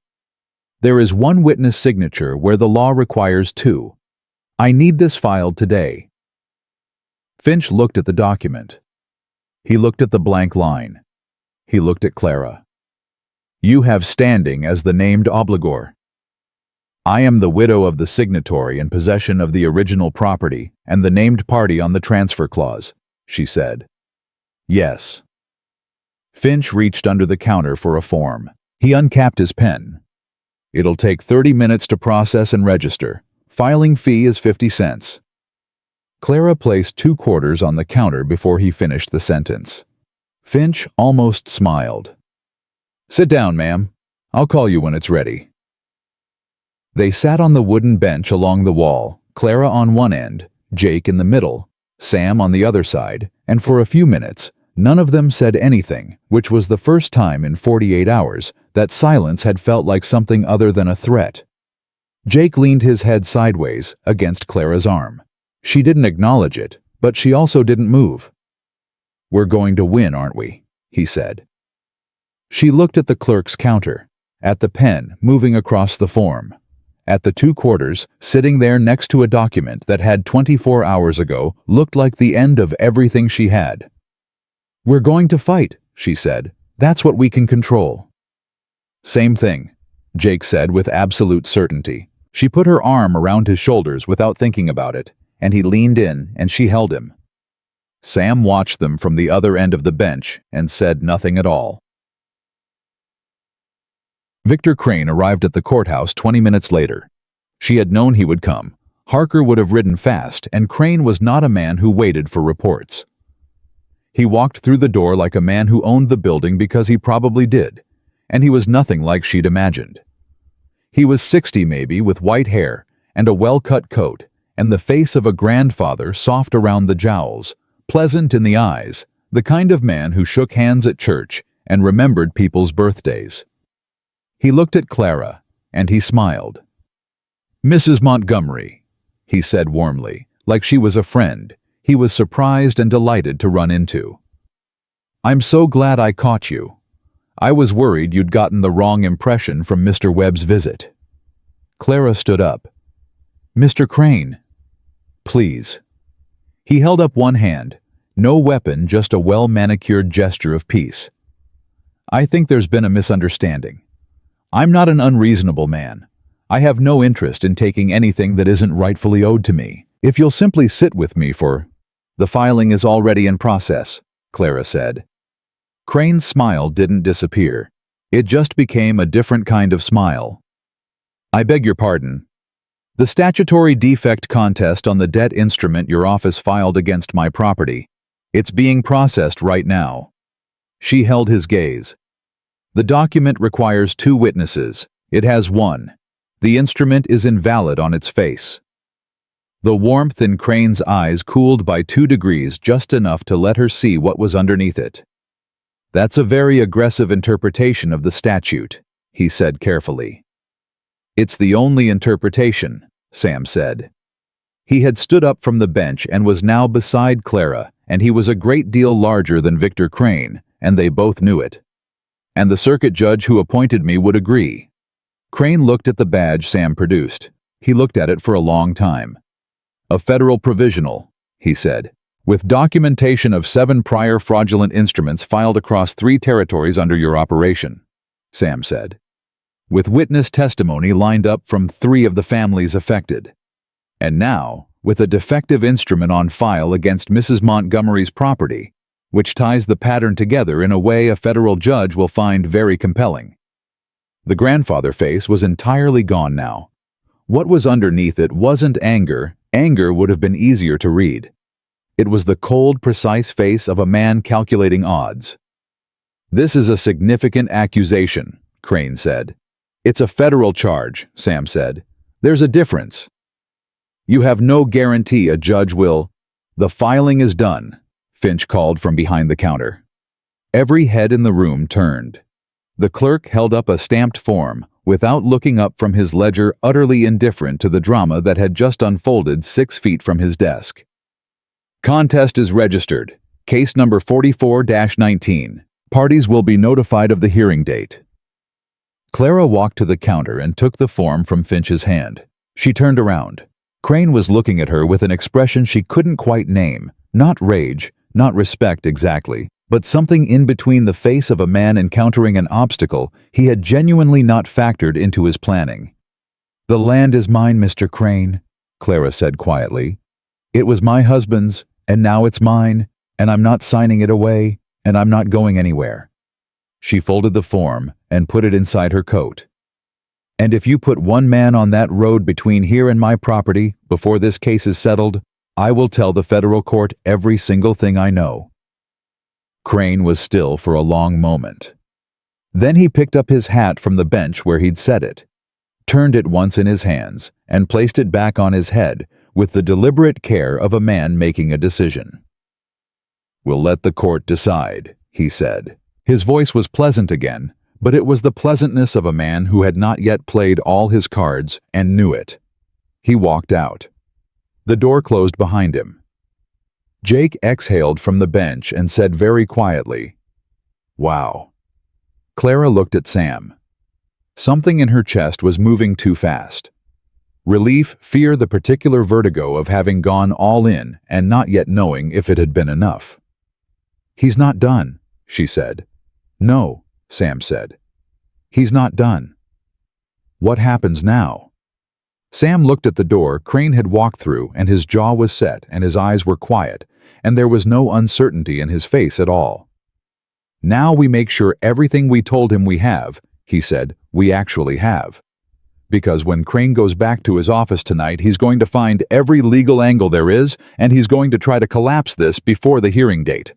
There is 1 witness signature where the law requires 2. I need this filed today. Finch looked at the document. He looked at the blank line. He looked at Clara. You have standing as the named obligor. I am the widow of the signatory in possession of the original property and the named party on the transfer clause, she said. Yes. Finch reached under the counter for a form. He uncapped his pen. It'll take 30 minutes to process and register. Filing fee is 50 cents. Clara placed 2 quarters on the counter before he finished the sentence. Finch almost smiled. Sit down, ma'am. I'll call you when it's ready. They sat on the wooden bench along the wall, Clara on one end, Jake in the middle, Sam on the other side, and for a few minutes, none of them said anything, which was the first time in 48 hours that silence had felt like something other than a threat. Jake leaned his head sideways against Clara's arm. She didn't acknowledge it, but she also didn't move. We're going to win, aren't we? He said. She looked at the clerk's counter, at the pen moving across the form, at the 2 quarters sitting there next to a document that had 24 hours ago looked like the end of everything she had. "We're going to fight," she said. "That's what we can control." "Same thing," Jake said with absolute certainty. She put her arm around his shoulders without thinking about it, and he leaned in and she held him. Sam watched them from the other end of the bench and said nothing at all. Victor Crane arrived at the courthouse 20 minutes later. She had known he would come. Harker would have ridden fast, and Crane was not a man who waited for reports. He walked through the door like a man who owned the building because he probably did, and he was nothing like she'd imagined. He was 60 maybe, with white hair and a well-cut coat, and the face of a grandfather soft around the jowls, pleasant in the eyes, the kind of man who shook hands at church and remembered people's birthdays. He looked at Clara, and he smiled. "Mrs. Montgomery," he said warmly, like she was a friend he was surprised and delighted to run into. "I'm so glad I caught you. I was worried you'd gotten the wrong impression from Mr. Webb's visit." Clara stood up. "Mr. Crane." "Please." He held up one hand, no weapon, just a well-manicured gesture of peace. "I think there's been a misunderstanding. I'm not an unreasonable man. I have no interest in taking anything that isn't rightfully owed to me. If you'll simply sit with me for—" "The filing is already in process," Clara said. Crane's smile didn't disappear. It just became a different kind of smile. "I beg your pardon. The statutory defect contest on the debt instrument your office filed against my property. It's being processed right now." She held his gaze. "The document requires 2 witnesses. It has 1. The instrument is invalid on its face." The warmth in Crane's eyes cooled by 2 degrees, just enough to let her see what was underneath it. "That's a very aggressive interpretation of the statute," he said carefully. "It's the only interpretation," Sam said. He had stood up from the bench and was now beside Clara, and he was a great deal larger than Victor Crane, and they both knew it. "And the circuit judge who appointed me would agree." Crane looked at the badge Sam produced. He looked at it for a long time. "A federal provisional," he said, "with documentation of 7 prior fraudulent instruments filed across 3 territories under your operation," Sam said. "With witness testimony lined up from 3 of the families affected. And now, with a defective instrument on file against Mrs. Montgomery's property, which ties the pattern together in a way a federal judge will find very compelling." The grandfather face was entirely gone now. What was underneath it wasn't anger. Anger would have been easier to read. It was the cold, precise face of a man calculating odds. "This is a significant accusation," Crane said. "It's a federal charge," Sam said. "There's a difference." "You have no guarantee a judge will—" "The filing is done," Finch called from behind the counter. Every head in the room turned. The clerk held up a stamped form, without looking up from his ledger, utterly indifferent to the drama that had just unfolded 6 feet from his desk. "Contest is registered. Case number 44-19. Parties will be notified of the hearing date." Clara walked to the counter and took the form from Finch's hand. She turned around. Crane was looking at her with an expression she couldn't quite name. Not rage, not respect exactly, but something in between, the face of a man encountering an obstacle he had genuinely not factored into his planning. "The land is mine, Mr. Crane," Clara said quietly. "It was my husband's, and now it's mine, and I'm not signing it away, and I'm not going anywhere." She folded the form and put it inside her coat. "And if you put one man on that road between here and my property before this case is settled, I will tell the federal court every single thing I know." Crane was still for a long moment. Then he picked up his hat from the bench where he'd set it, turned it once in his hands, and placed it back on his head with the deliberate care of a man making a decision. "We'll let the court decide," he said. His voice was pleasant again, but it was the pleasantness of a man who had not yet played all his cards and knew it. He walked out. The door closed behind him. Jake exhaled from the bench and said very quietly, "Wow." Clara looked at Sam. Something in her chest was moving too fast. Relief, fear, the particular vertigo of having gone all in and not yet knowing if it had been enough. "He's not done," she said. "No," Sam said. "He's not done." "What happens now?" Sam looked at the door Crane had walked through, and his jaw was set and his eyes were quiet, and there was no uncertainty in his face at all. "Now we make sure everything we told him we have," he said, "we actually have. Because when Crane goes back to his office tonight, he's going to find every legal angle there is, and he's going to try to collapse this before the hearing date."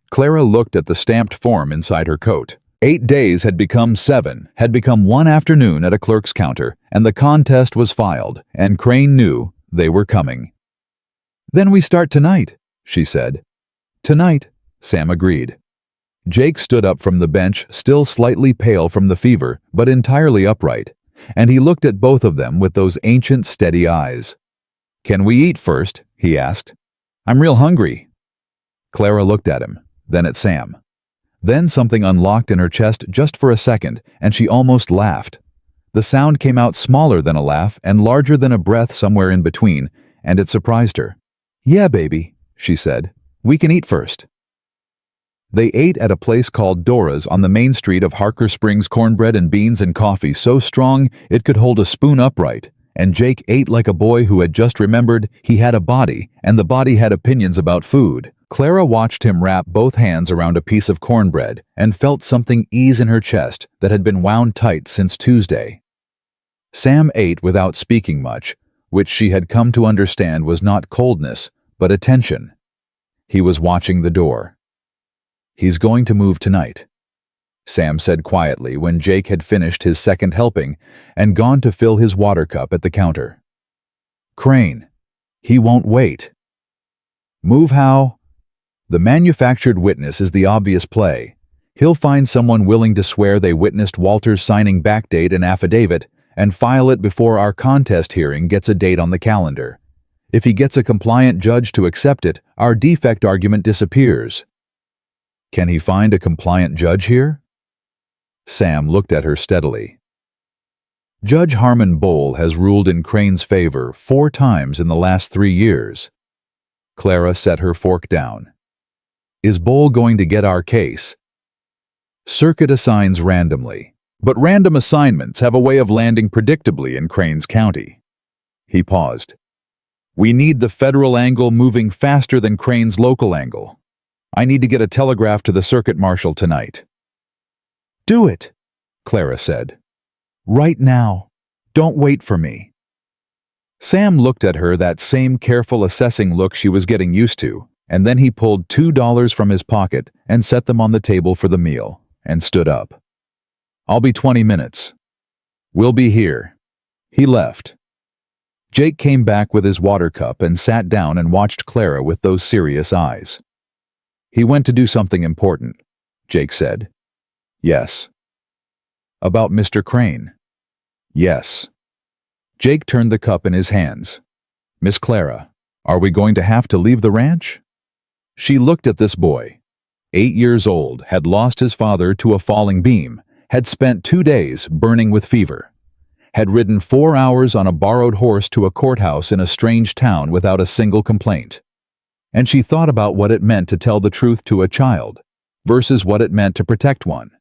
Clara looked at the stamped form inside her coat. 8 days had become 7, had become 1 afternoon at a clerk's counter, and the contest was filed, and Crane knew they were coming. "Then we start tonight," she said. "Tonight," Sam agreed. Jake stood up from the bench, still slightly pale from the fever, but entirely upright, and he looked at both of them with those ancient, steady eyes. "Can we eat first?" he asked. "I'm real hungry." Clara looked at him, then at Sam. Then something unlocked in her chest just for a second, and she almost laughed. The sound came out smaller than a laugh and larger than a breath somewhere in between, and it surprised her. "Yeah, baby," she said. "We can eat first." They ate at a place called Dora's on the main street of Harker Springs, cornbread and beans and coffee so strong it could hold a spoon upright, and Jake ate like a boy who had just remembered he had a body, and the body had opinions about food. Clara watched him wrap both hands around a piece of cornbread and felt something ease in her chest that had been wound tight since Tuesday. Sam ate without speaking much, which she had come to understand was not coldness, but attention. He was watching the door. "He's going to move tonight," Sam said quietly when Jake had finished his second helping and gone to fill his water cup at the counter. "Crane. He won't wait." "Move how?" "The manufactured witness is the obvious play. He'll find someone willing to swear they witnessed Walter's signing backdate an affidavit and file it before our contest hearing gets a date on the calendar. If he gets a compliant judge to accept it, our defect argument disappears." "Can he find a compliant judge here?" Sam looked at her steadily. "Judge Harmon Bowl has ruled in Crane's favor 4 times in the last 3 years. Clara set her fork down. "Is Bowl going to get our case?" "Circuit assigns randomly, but random assignments have a way of landing predictably in Crane's county." He paused. "We need the federal angle moving faster than Crane's local angle. I need to get a telegraph to the circuit marshal tonight." "Do it," Clara said. "Right now. Don't wait for me." Sam looked at her that same careful assessing look she was getting used to, and then he pulled $2 from his pocket and set them on the table for the meal, and stood up. "I'll be 20 minutes. We'll be here." He left. Jake came back with his water cup and sat down and watched Clara with those serious eyes. "He went to do something important," Jake said. "Yes." "About Mr. Crane?" "Yes." Jake turned the cup in his hands. "Miss Clara, are we going to have to leave the ranch?" She looked at this boy. 8 years old, had lost his father to a falling beam, had spent 2 days burning with fever, had ridden 4 hours on a borrowed horse to a courthouse in a strange town without a single complaint. And she thought about what it meant to tell the truth to a child versus what it meant to protect one.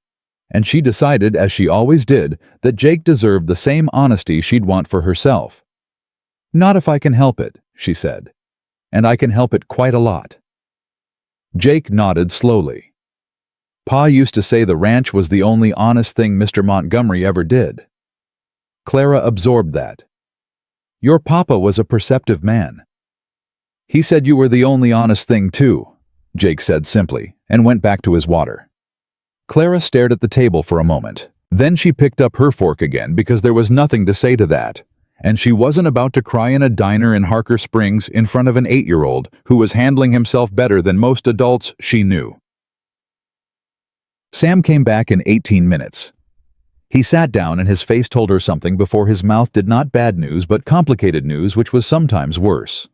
And she decided, as she always did, that Jake deserved the same honesty she'd want for herself. "Not if I can help it," she said. "And I can help it quite a lot." Jake nodded slowly. "Pa used to say the ranch was the only honest thing Mr. Montgomery ever did." Clara absorbed that. "Your papa was a perceptive man." "He said you were the only honest thing too," Jake said simply, and went back to his water. Clara stared at the table for a moment. Then she picked up her fork again because there was nothing to say to that, and she wasn't about to cry in a diner in Harker Springs in front of an 8-year-old who was handling himself better than most adults she knew. Sam came back in 18 minutes. He sat down and his face told her something before his mouth did, not bad news but complicated news, which was sometimes worse.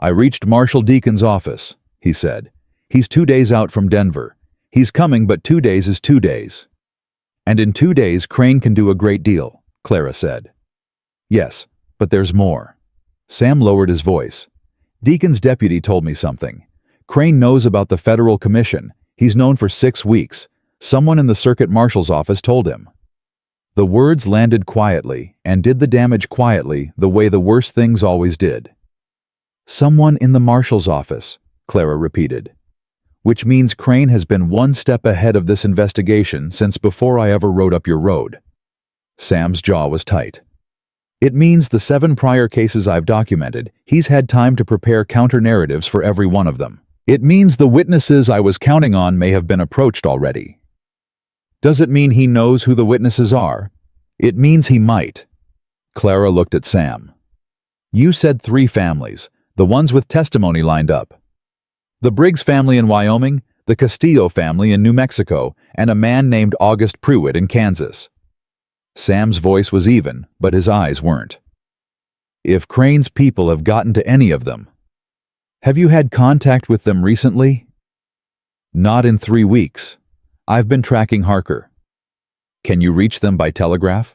"I reached Marshal Deacon's office," he said. "He's 2 days out from Denver. He's coming, but 2 days is 2 days. And in 2 days, Crane can do a great deal," Clara said. "Yes, but there's more." Sam lowered his voice. "Deacon's deputy told me something. Crane knows about the federal commission. He's known for 6 weeks. Someone in the circuit marshal's office told him. The words landed quietly and did the damage quietly, the way the worst things always did. Someone in the marshal's office, Clara repeated. Which means Crane has been one step ahead of this investigation since before I ever rode up your road. Sam's jaw was tight. It means the 7 prior cases I've documented, he's had time to prepare counter-narratives for every one of them. It means the witnesses I was counting on may have been approached already. Does it mean he knows who the witnesses are? It means he might. Clara looked at Sam. You said 3 families, the ones with testimony lined up. The Briggs family in Wyoming, the Castillo family in New Mexico, and a man named August Pruitt in Kansas. Sam's voice was even, but his eyes weren't. If Crane's people have gotten to any of them. Have you had contact with them recently? Not in 3 weeks. I've been tracking Harker. Can you reach them by telegraph?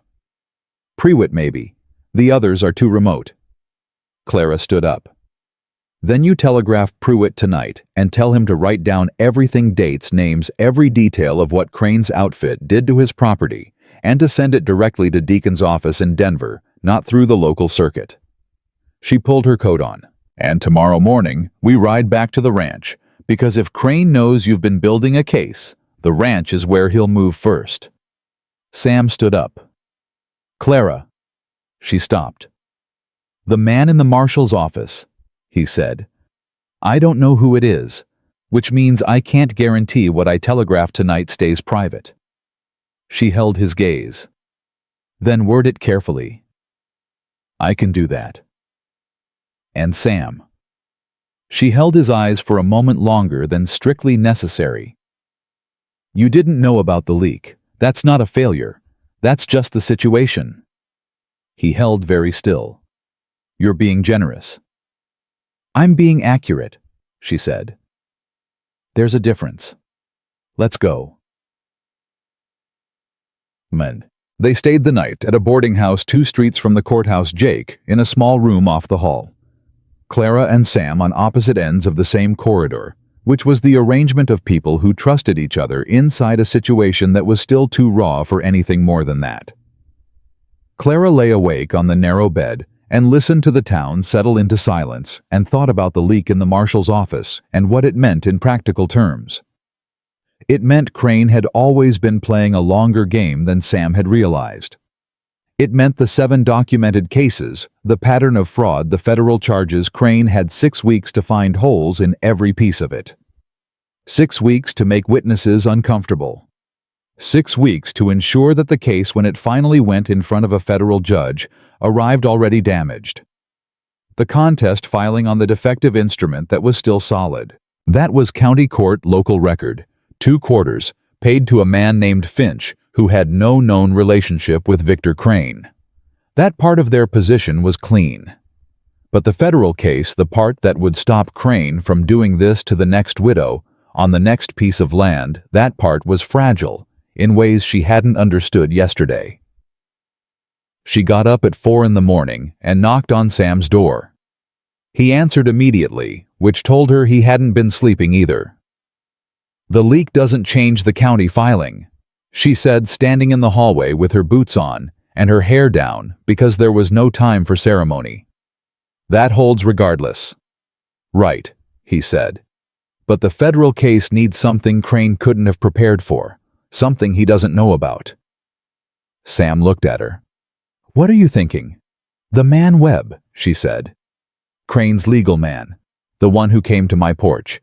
Pruitt maybe. The others are too remote. Clara stood up. Then you telegraph Pruitt tonight and tell him to write down everything, dates, names, every detail of what Crane's outfit did to his property, and to send it directly to Deacon's office in Denver, not through the local circuit. She pulled her coat on. And tomorrow morning, we ride back to the ranch, because if Crane knows you've been building a case, the ranch is where he'll move first. Sam stood up. Clara. She stopped. The man in the marshal's office, he said. I don't know who it is, which means I can't guarantee what I telegraph tonight stays private. She held his gaze. Then word it carefully. I can do that. And Sam. She held his eyes for a moment longer than strictly necessary. You didn't know about the leak. That's not a failure. That's just the situation. He held very still. You're being generous. I'm being accurate, she said. There's a difference. Let's go. Men. They stayed the night at a boarding house 2 streets from the courthouse, Jake, in a small room off the hall. Clara and Sam on opposite ends of the same corridor, which was the arrangement of people who trusted each other inside a situation that was still too raw for anything more than that. Clara lay awake on the narrow bed and listened to the town settle into silence and thought about the leak in the marshal's office and what it meant in practical terms. It meant Crane had always been playing a longer game than Sam had realized. It meant the 7 documented cases, the pattern of fraud, the federal charges. Crane had 6 weeks to find holes in every piece of it. 6 weeks to make witnesses uncomfortable. 6 weeks to ensure that the case, when it finally went in front of a federal judge, arrived already damaged. The contest filing on the defective instrument that was still solid. That was county court local record, 2 quarters, paid to a man named Finch, who had no known relationship with Victor Crane. That part of their position was clean. But the federal case, the part that would stop Crane from doing this to the next widow, on the next piece of land, that part was fragile, in ways she hadn't understood yesterday. She got up at 4 in the morning and knocked on Sam's door. He answered immediately, which told her he hadn't been sleeping either. The leak doesn't change the county filing, she said, standing in the hallway with her boots on and her hair down because there was no time for ceremony. That holds regardless. Right, he said. But the federal case needs something Crane couldn't have prepared for, something he doesn't know about. Sam looked at her. What are you thinking? The man Webb, she said. Crane's legal man, the one who came to my porch.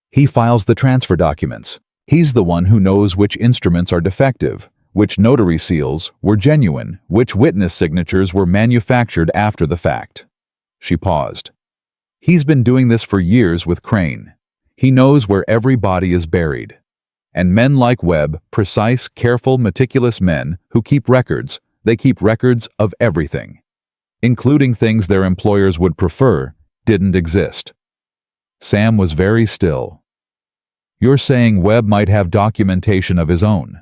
He files the transfer documents. He's the one who knows which instruments are defective, which notary seals were genuine, which witness signatures were manufactured after the fact. She paused. He's been doing this for years with Crane. He knows where every body is buried. And men like Webb, precise, careful, meticulous men who keep records, they keep records of everything, including things their employers would prefer didn't exist. Sam was very still. You're saying Webb might have documentation of his own.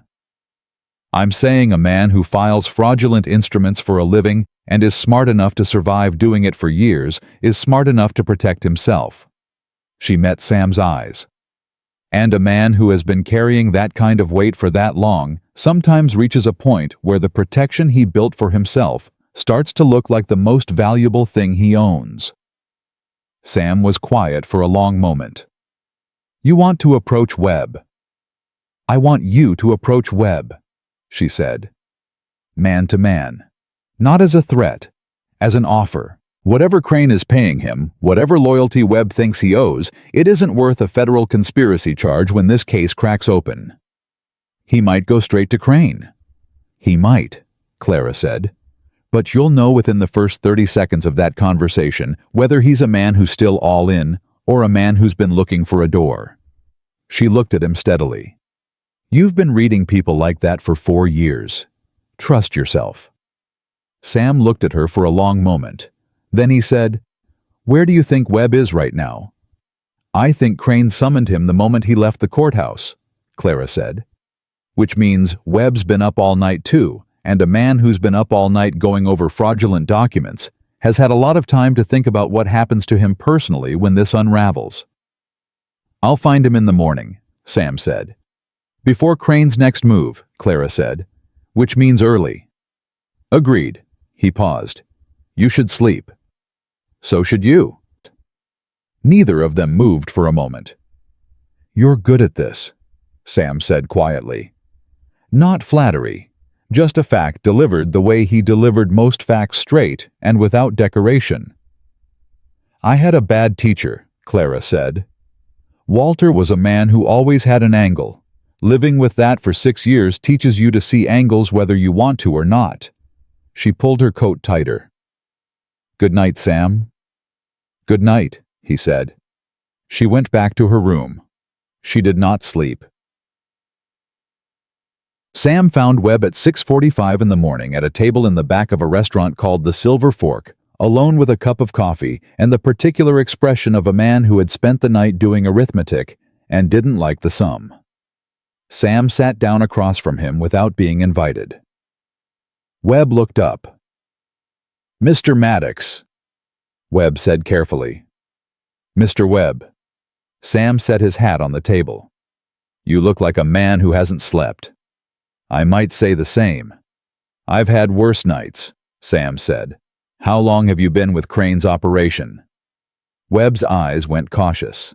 I'm saying a man who files fraudulent instruments for a living and is smart enough to survive doing it for years is smart enough to protect himself. She met Sam's eyes. And a man who has been carrying that kind of weight for that long sometimes reaches a point where the protection he built for himself starts to look like the most valuable thing he owns. Sam was quiet for a long moment. "You want to approach Webb." "I want you to approach Webb," she said. Man to man. Not as a threat, as an offer. Whatever Crane is paying him, whatever loyalty Webb thinks he owes, it isn't worth a federal conspiracy charge when this case cracks open. He might go straight to Crane. He might, Clara said. But you'll know within the first 30 seconds of that conversation whether he's a man who's still all in or a man who's been looking for a door. She looked at him steadily. "You've been reading people like that for 4 years. Trust yourself." Sam looked at her for a long moment. Then he said, "Where do you think Webb is right now?" "I think Crane summoned him the moment he left the courthouse," Clara said. "Which means Webb's been up all night too, and a man who's been up all night going over fraudulent documents has had a lot of time to think about what happens to him personally when this unravels." "I'll find him in the morning," Sam said. "Before Crane's next move," Clara said, "which means early." "Agreed." He paused. "You should sleep." "So should you." Neither of them moved for a moment. "You're good at this," Sam said quietly. Not flattery, just a fact delivered the way he delivered most facts, straight and without decoration. "I had a bad teacher," Clara said. "Walter was a man who always had an angle. Living with that for 6 years teaches you to see angles whether you want to or not." She pulled her coat tighter. "Good night, Sam." "Good night," he said. She went back to her room. She did not sleep. Sam found Webb at 6:45 in the morning at a table in the back of a restaurant called the Silver Fork, alone with a cup of coffee and the particular expression of a man who had spent the night doing arithmetic and didn't like the sum. Sam sat down across from him without being invited. Webb looked up. "Mr. Maddox," Webb said carefully. "Mr. Webb." Sam set his hat on the table. "You look like a man who hasn't slept." "I might say the same." "I've had worse nights," Sam said. "How long have you been with Crane's operation?" Webb's eyes went cautious.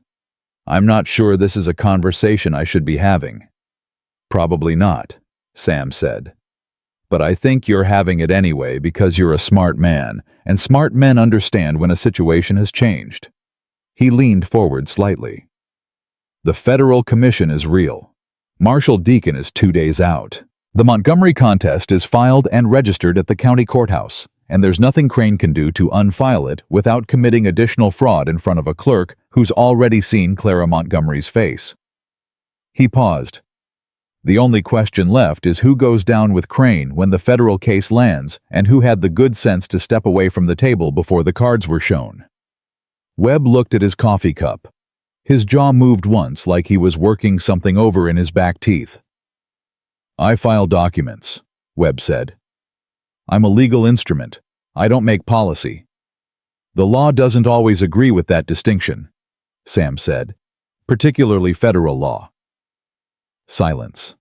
"I'm not sure this is a conversation I should be having." "Probably not," Sam said. "But I think you're having it anyway because you're a smart man, and smart men understand when a situation has changed." He leaned forward slightly. "The federal commission is real. Marshal Deacon is 2 days out. The Montgomery contest is filed and registered at the county courthouse, and there's nothing Crane can do to unfile it without committing additional fraud in front of a clerk who's already seen Clara Montgomery's face." He paused. "The only question left is who goes down with Crane when the federal case lands and who had the good sense to step away from the table before the cards were shown." Webb looked at his coffee cup. His jaw moved once like he was working something over in his back teeth. "I file documents," Webb said. "I'm a legal instrument. I don't make policy." "The law doesn't always agree with that distinction," Sam said, "particularly federal law." Silence.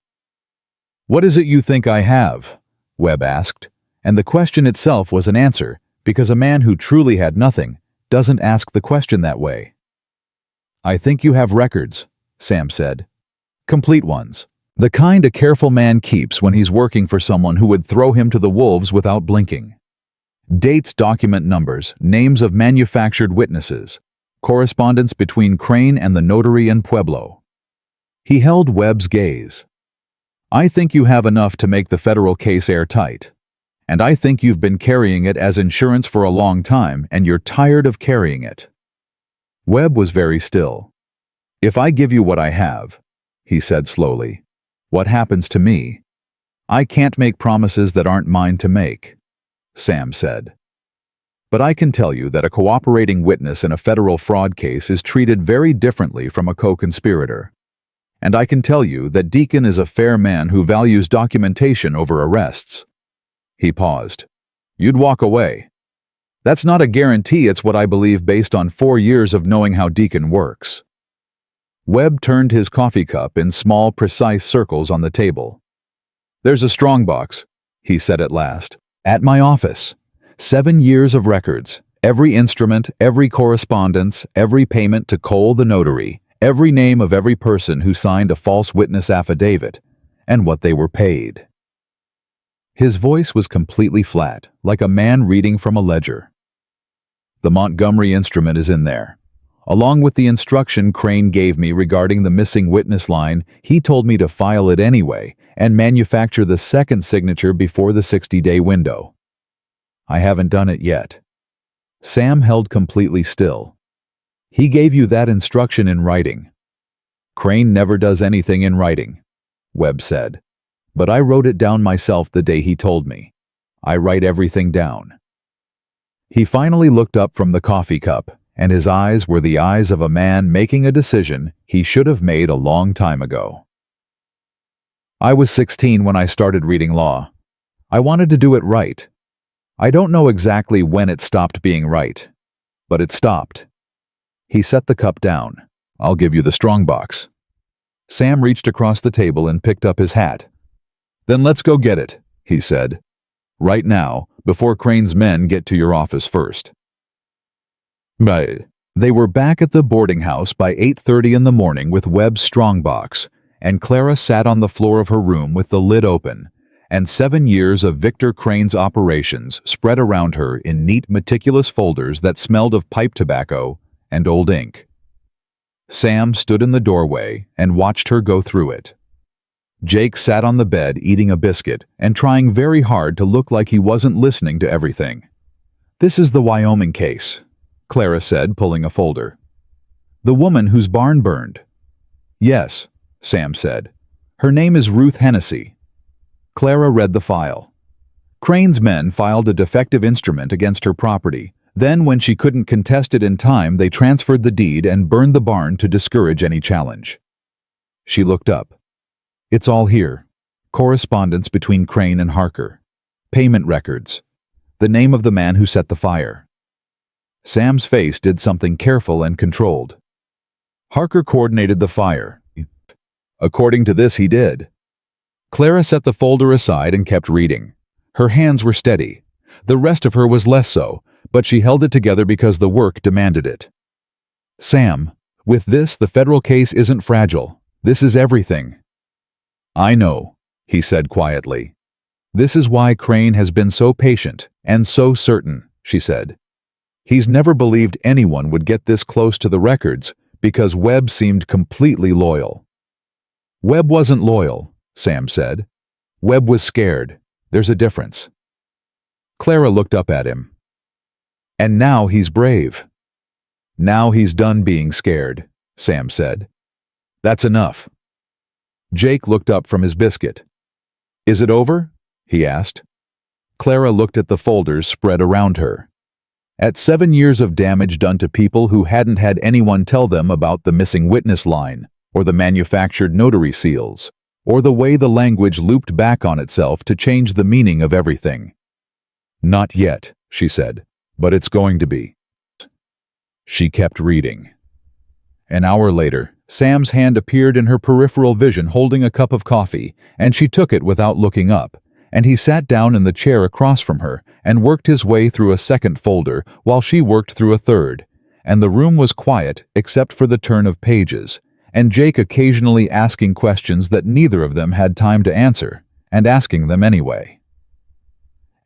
"What is it you think I have?" Webb asked, and the question itself was an answer, because a man who truly had nothing doesn't ask the question that way. "I think you have records," Sam said. "Complete ones. The kind a careful man keeps when he's working for someone who would throw him to the wolves without blinking. Dates, document numbers, names of manufactured witnesses, correspondence between Crane and the notary in Pueblo." He held Webb's gaze. "I think you have enough to make the federal case airtight. And I think you've been carrying it as insurance for a long time, and you're tired of carrying it." Webb was very still. "If I give you what I have," he said slowly, "what happens to me?" "I can't make promises that aren't mine to make," Sam said. "But I can tell you that a cooperating witness in a federal fraud case is treated very differently from a co-conspirator. And I can tell you that Deacon is a fair man who values documentation over arrests." He paused. "You'd walk away." That's not a guarantee, it's what I believe based on 4 years of knowing how Deacon works. Webb turned his coffee cup in small, precise circles on the table. There's a strongbox, he said at last, at my office. 7 years of records, every instrument, every correspondence, every payment to Cole the notary, every name of every person who signed a false witness affidavit, and what they were paid. His voice was completely flat, like a man reading from a ledger. The Montgomery instrument is in there. Along with the instruction Crane gave me regarding the missing witness line, he told me to file it anyway and manufacture the second signature before the 60-day window. I haven't done it yet. Sam held completely still. He gave you that instruction in writing. Crane never does anything in writing, Webb said. But I wrote it down myself the day he told me. I write everything down. He finally looked up from the coffee cup, and his eyes were the eyes of a man making a decision he should have made a long time ago. I was 16 when I started reading law. I wanted to do it right. I don't know exactly when it stopped being right, but it stopped. He set the cup down. I'll give you the strongbox. Sam reached across the table and picked up his hat. Then let's go get it, he said. Right now, before Crane's men get to your office first. They were back at the boarding house by 8:30 in the morning with Webb's strongbox, and Clara sat on the floor of her room with the lid open, and 7 years of Victor Crane's operations spread around her in neat, meticulous folders that smelled of pipe tobacco and old ink. Sam stood in the doorway and watched her go through it. Jake sat on the bed eating a biscuit and trying very hard to look like he wasn't listening to everything. This is the Wyoming case, Clara said, pulling a folder. The woman whose barn burned. Yes, Sam said. Her name is Ruth Hennessy. Clara read the file. Crane's men filed a defective instrument against her property. Then, when she couldn't contest it in time, they transferred the deed and burned the barn to discourage any challenge. She looked up. It's all here. Correspondence between Crane and Harker. Payment records. The name of the man who set the fire. Sam's face did something careful and controlled. Harker coordinated the fire. According to this, he did. Clara set the folder aside and kept reading. Her hands were steady. The rest of her was less so, but she held it together because the work demanded it. Sam, with this, the federal case isn't fragile. This is everything. I know, he said quietly. This is why Crane has been so patient and so certain, she said. He's never believed anyone would get this close to the records because Webb seemed completely loyal. Webb wasn't loyal, Sam said. Webb was scared. There's a difference. Clara looked up at him. And now he's brave. Now he's done being scared, Sam said. That's enough. Jake looked up from his biscuit. Is it over? He asked. Clara looked at the folders spread around her. At 7 years of damage done to people who hadn't had anyone tell them about the missing witness line, or the manufactured notary seals, or the way the language looped back on itself to change the meaning of everything. Not yet, she said, but it's going to be. She kept reading. An hour later, Sam's hand appeared in her peripheral vision holding a cup of coffee, and she took it without looking up, and he sat down in the chair across from her and worked his way through a second folder while she worked through a third, and the room was quiet except for the turn of pages, and Jake occasionally asking questions that neither of them had time to answer, and asking them anyway.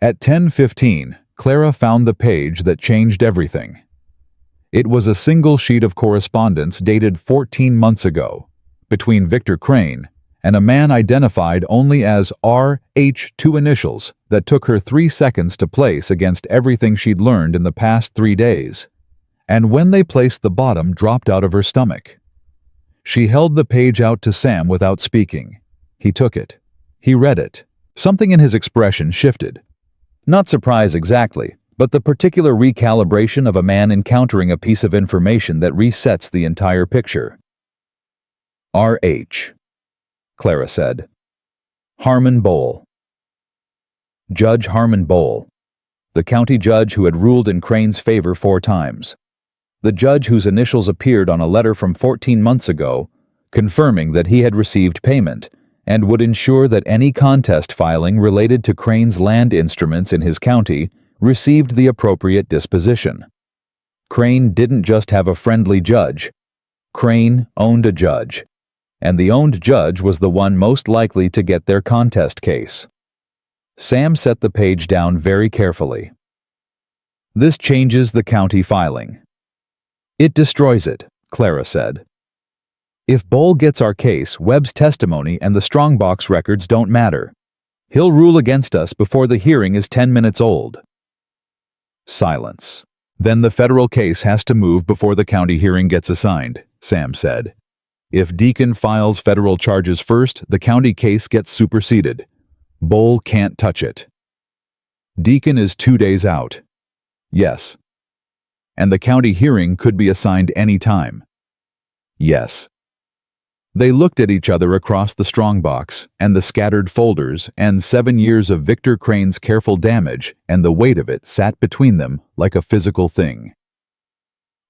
At 10:15, Clara found the page that changed everything. It was a single sheet of correspondence dated 14 months ago, between Victor Crane and a man identified only as R.H., 2 initials that took her 3 seconds to place against everything she'd learned in the past 3 days, and when they placed the bottom dropped out of her stomach. She held the page out to Sam without speaking. He took it. He read it. Something in his expression shifted. Not surprise exactly, but the particular recalibration of a man encountering a piece of information that resets the entire picture. R.H., Clara said. Harmon Bowl. Judge Harmon Bowl. the county judge who had ruled in Crane's favor 4 times. The judge whose initials appeared on a letter from 14 months ago, confirming that he had received payment and would ensure that any contest filing related to Crane's land instruments in his county received the appropriate disposition. Crane didn't just have a friendly judge. Crane owned a judge, and the owned judge was the one most likely to get their contest case. Sam set the page down very carefully. This changes the county filing. It destroys it, Clara said. If Bowl gets our case, Webb's testimony and the strongbox records don't matter. He'll rule against us before the hearing is 10 minutes old. Silence. Then the federal case has to move before the county hearing gets assigned, Sam said. If Deacon files federal charges first, the county case gets superseded. Bowl can't touch it. Deacon is 2 days out. Yes. And the county hearing could be assigned any time. Yes. They looked at each other across the strongbox and the scattered folders, and 7 years of Victor Crane's careful damage and the weight of it sat between them like a physical thing.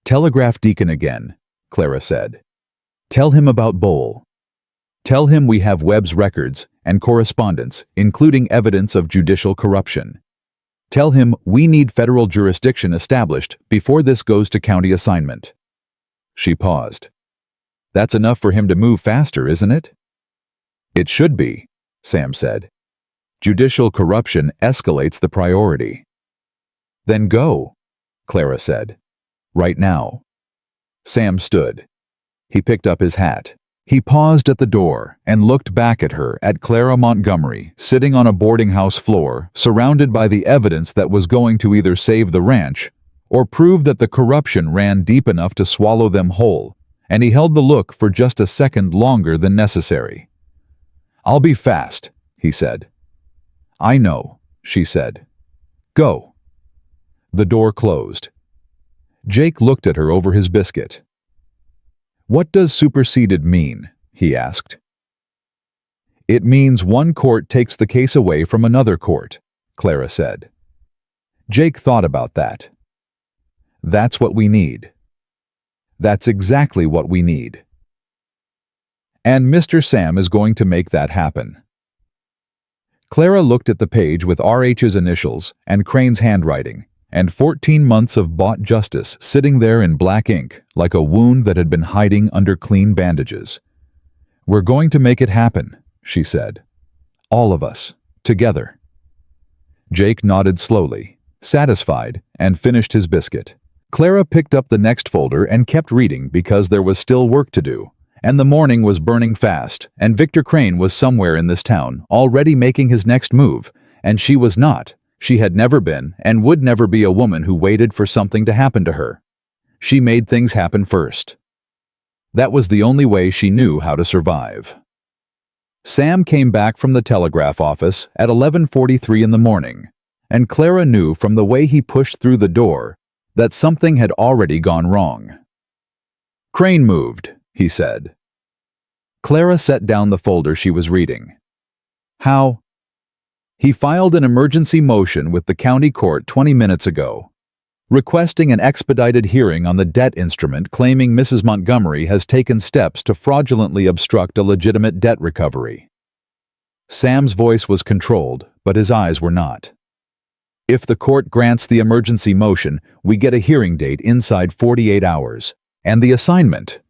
Telegraph Deacon again, Clara said. Tell him about Bowl. Tell him we have Webb's records and correspondence, including evidence of judicial corruption. Tell him we need federal jurisdiction established before this goes to county assignment. She paused. That's enough for him to move faster, isn't it? It should be, Sam said. Judicial corruption escalates the priority. Then go, Clara said. Right now. Sam stood. He picked up his hat. He paused at the door and looked back at her, at Clara Montgomery, sitting on a boarding house floor, surrounded by the evidence that was going to either save the ranch or prove that the corruption ran deep enough to swallow them whole, and he held the look for just a second longer than necessary. I'll be fast, he said. I know, she said. Go. The door closed. Jake looked at her over his biscuit. What does superseded mean? He asked. It means one court takes the case away from another court, Clara said. Jake thought about that. That's what we need. That's exactly what we need. And Mr. Sam is going to make that happen. Clara looked at the page with RH's initials and Crane's handwriting, and 14 months of bought justice sitting there in black ink like a wound that had been hiding under clean bandages. We're going to make it happen, she said. All of us, together. Jake nodded slowly, satisfied, and finished his biscuit. Clara picked up the next folder and kept reading because there was still work to do, and the morning was burning fast, and Victor Crane was somewhere in this town, already making his next move, and she was not. She had never been and would never be a woman who waited for something to happen to her. She made things happen first. That was the only way she knew how to survive. Sam came back from the telegraph office at 11:43 in the morning, and Clara knew from the way he pushed through the door that something had already gone wrong. Crane moved, he said. Clara set down the folder she was reading. How? He filed an emergency motion with the county court 20 minutes ago, requesting an expedited hearing on the debt instrument, claiming Mrs. Montgomery has taken steps to fraudulently obstruct a legitimate debt recovery. Sam's voice was controlled, but his eyes were not. If the court grants the emergency motion, we get a hearing date inside 48 hours, and the assignment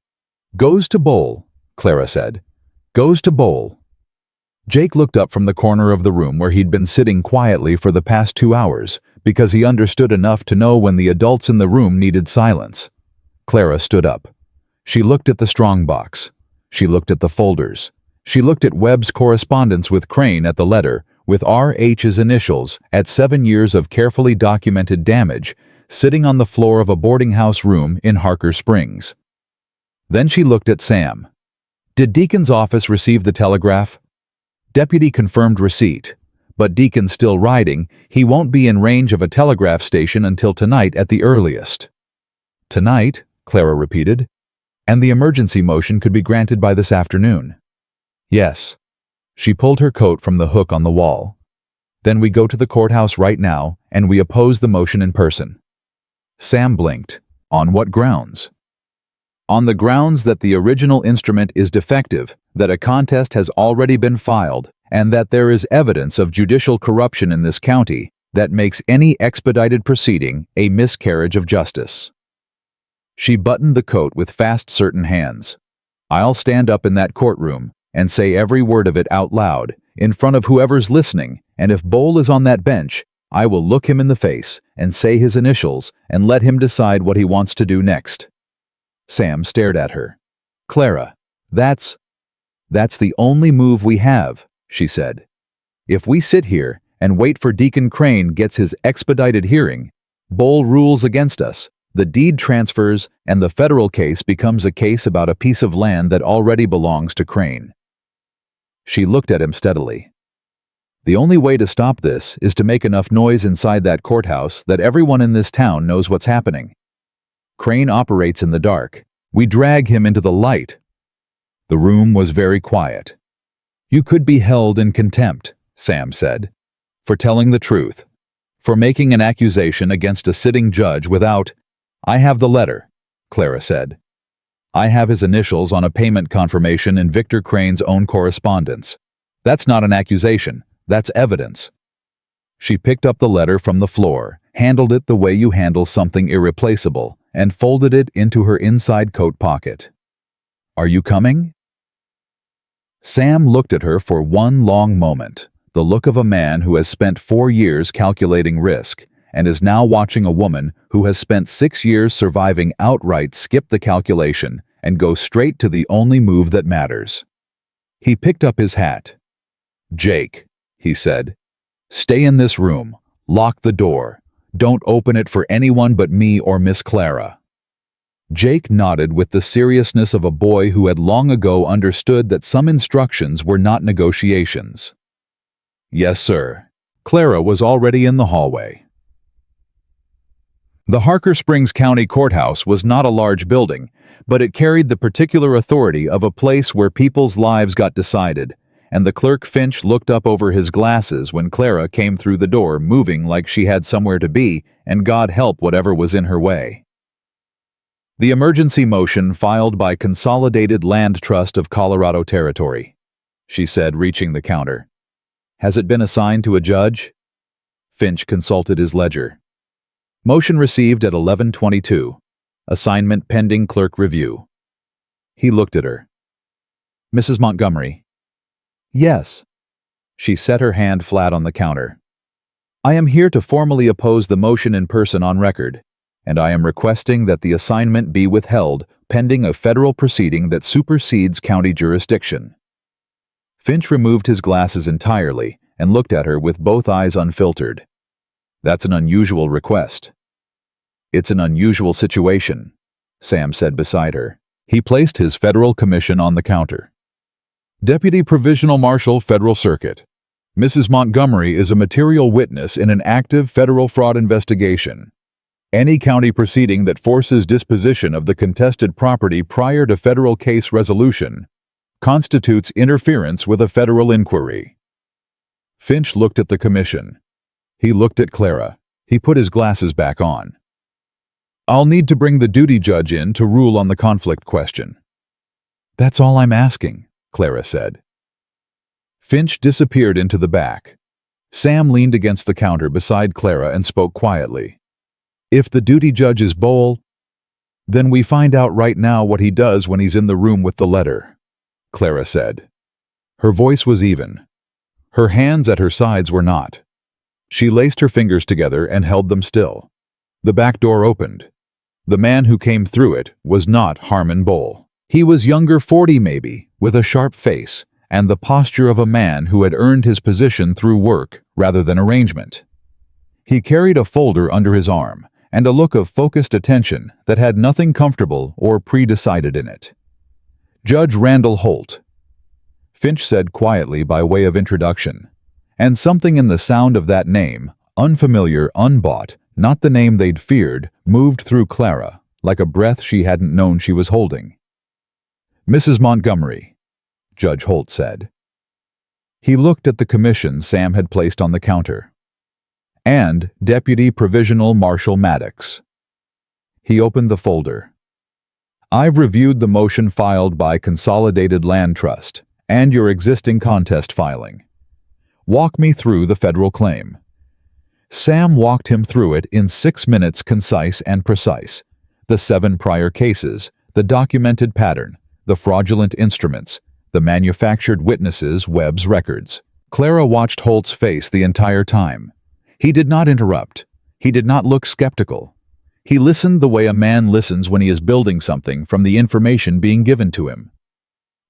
goes to Bowl, Clara said. Goes to Bowl. Jake looked up from the corner of the room where he'd been sitting quietly for the past 2 hours, because he understood enough to know when the adults in the room needed silence. Clara stood up. She looked at the strongbox. She looked at the folders. She looked at Webb's correspondence with Crane at the letter, with R.H.'s initials, at 7 years of carefully documented damage, sitting on the floor of a boarding house room in Harker Springs. Then she looked at Sam. Did Deacon's office receive the telegraph? Deputy confirmed receipt, but Deacon's still riding. He won't be in range of a telegraph station until tonight at the earliest. Tonight, Clara repeated, and the emergency motion could be granted by this afternoon. Yes. She pulled her coat from the hook on the wall. Then we go to the courthouse right now and we oppose the motion in person." Sam blinked. "On what grounds?" "On the grounds that the original instrument is defective, that a contest has already been filed, and that there is evidence of judicial corruption in this county that makes any expedited proceeding a miscarriage of justice." She buttoned the coat with fast, certain hands. "I'll stand up in that courtroom and say every word of it out loud, in front of whoever's listening, and if Bowl is on that bench, I will look him in the face and say his initials and let him decide what he wants to do next." Sam stared at her. "Clara, that's the only move we have," she said. "If we sit here and wait for Deacon Crane gets his expedited hearing, Bowl rules against us, the deed transfers, and the federal case becomes a case about a piece of land that already belongs to Crane." She looked at him steadily. "The only way to stop this is to make enough noise inside that courthouse that everyone in this town knows what's happening. Crane operates in the dark. We drag him into the light." The room was very quiet. "You could be held in contempt," Sam said, "for telling the truth, for making an accusation against a sitting judge without—" "I have the letter," Clara said. "I have his initials on a payment confirmation in Victor Crane's own correspondence. That's not an accusation, that's evidence." She picked up the letter from the floor, handled it the way you handle something irreplaceable, and folded it into her inside coat pocket. "Are you coming?" Sam looked at her for one long moment, the look of a man who has spent 4 years calculating risk, and is now watching a woman who has spent 6 years surviving outright skip the calculation and go straight to the only move that matters. He picked up his hat. "Jake," he said, "stay in this room. Lock the door. Don't open it for anyone but me or Miss Clara." Jake nodded with the seriousness of a boy who had long ago understood that some instructions were not negotiations. "Yes, sir." Clara was already in the hallway. The Harker Springs County Courthouse was not a large building, but it carried the particular authority of a place where people's lives got decided, and the clerk Finch looked up over his glasses when Clara came through the door moving like she had somewhere to be, and God help whatever was in her way. "The emergency motion filed by Consolidated Land Trust of Colorado Territory," she said, reaching the counter. "Has it been assigned to a judge?" Finch consulted his ledger. "Motion received at 11:22. Assignment pending clerk review." He looked at her. "Mrs. Montgomery." "Yes." She set her hand flat on the counter. "I am here to formally oppose the motion in person on record, and I am requesting that the assignment be withheld pending a federal proceeding that supersedes county jurisdiction." Finch removed his glasses entirely and looked at her with both eyes unfiltered. "That's an unusual request." "It's an unusual situation," Sam said beside her. He placed his federal commission on the counter. "Deputy Provisional Marshal, Federal Circuit. Mrs. Montgomery is a material witness in an active federal fraud investigation. Any county proceeding that forces disposition of the contested property prior to federal case resolution constitutes interference with a federal inquiry." Finch looked at the commission. He looked at Clara. He put his glasses back on. "I'll need to bring the duty judge in to rule on the conflict question." "That's all I'm asking," Clara said. Finch disappeared into the back. Sam leaned against the counter beside Clara and spoke quietly. "If the duty judge is Bowl, then we find out right now what he does when he's in the room with the letter," Clara said. Her voice was even. Her hands at her sides were not. She laced her fingers together and held them still. The back door opened. The man who came through it was not Harmon Bowl. He was younger, 40 maybe, with a sharp face and the posture of a man who had earned his position through work rather than arrangement. He carried a folder under his arm and a look of focused attention that had nothing comfortable or pre-decided in it. "Judge Randall Holt," Finch said quietly by way of introduction, and something in the sound of that name, unfamiliar, unbought, not the name they'd feared, moved through Clara, like a breath she hadn't known she was holding. "Mrs. Montgomery," Judge Holt said. He looked at the commission Sam had placed on the counter. and Deputy Provisional Marshal Maddox. He opened the folder. I've reviewed the motion filed by Consolidated Land Trust and your existing contest filing. Walk me through the federal claim. Sam walked him through it in 6 minutes, concise and precise. The 7 prior cases, the documented pattern, the fraudulent instruments, the manufactured witnesses, Webb's records. Clara watched Holt's face the entire time. He did not interrupt. He did not look skeptical. He listened the way a man listens when he is building something from the information being given to him.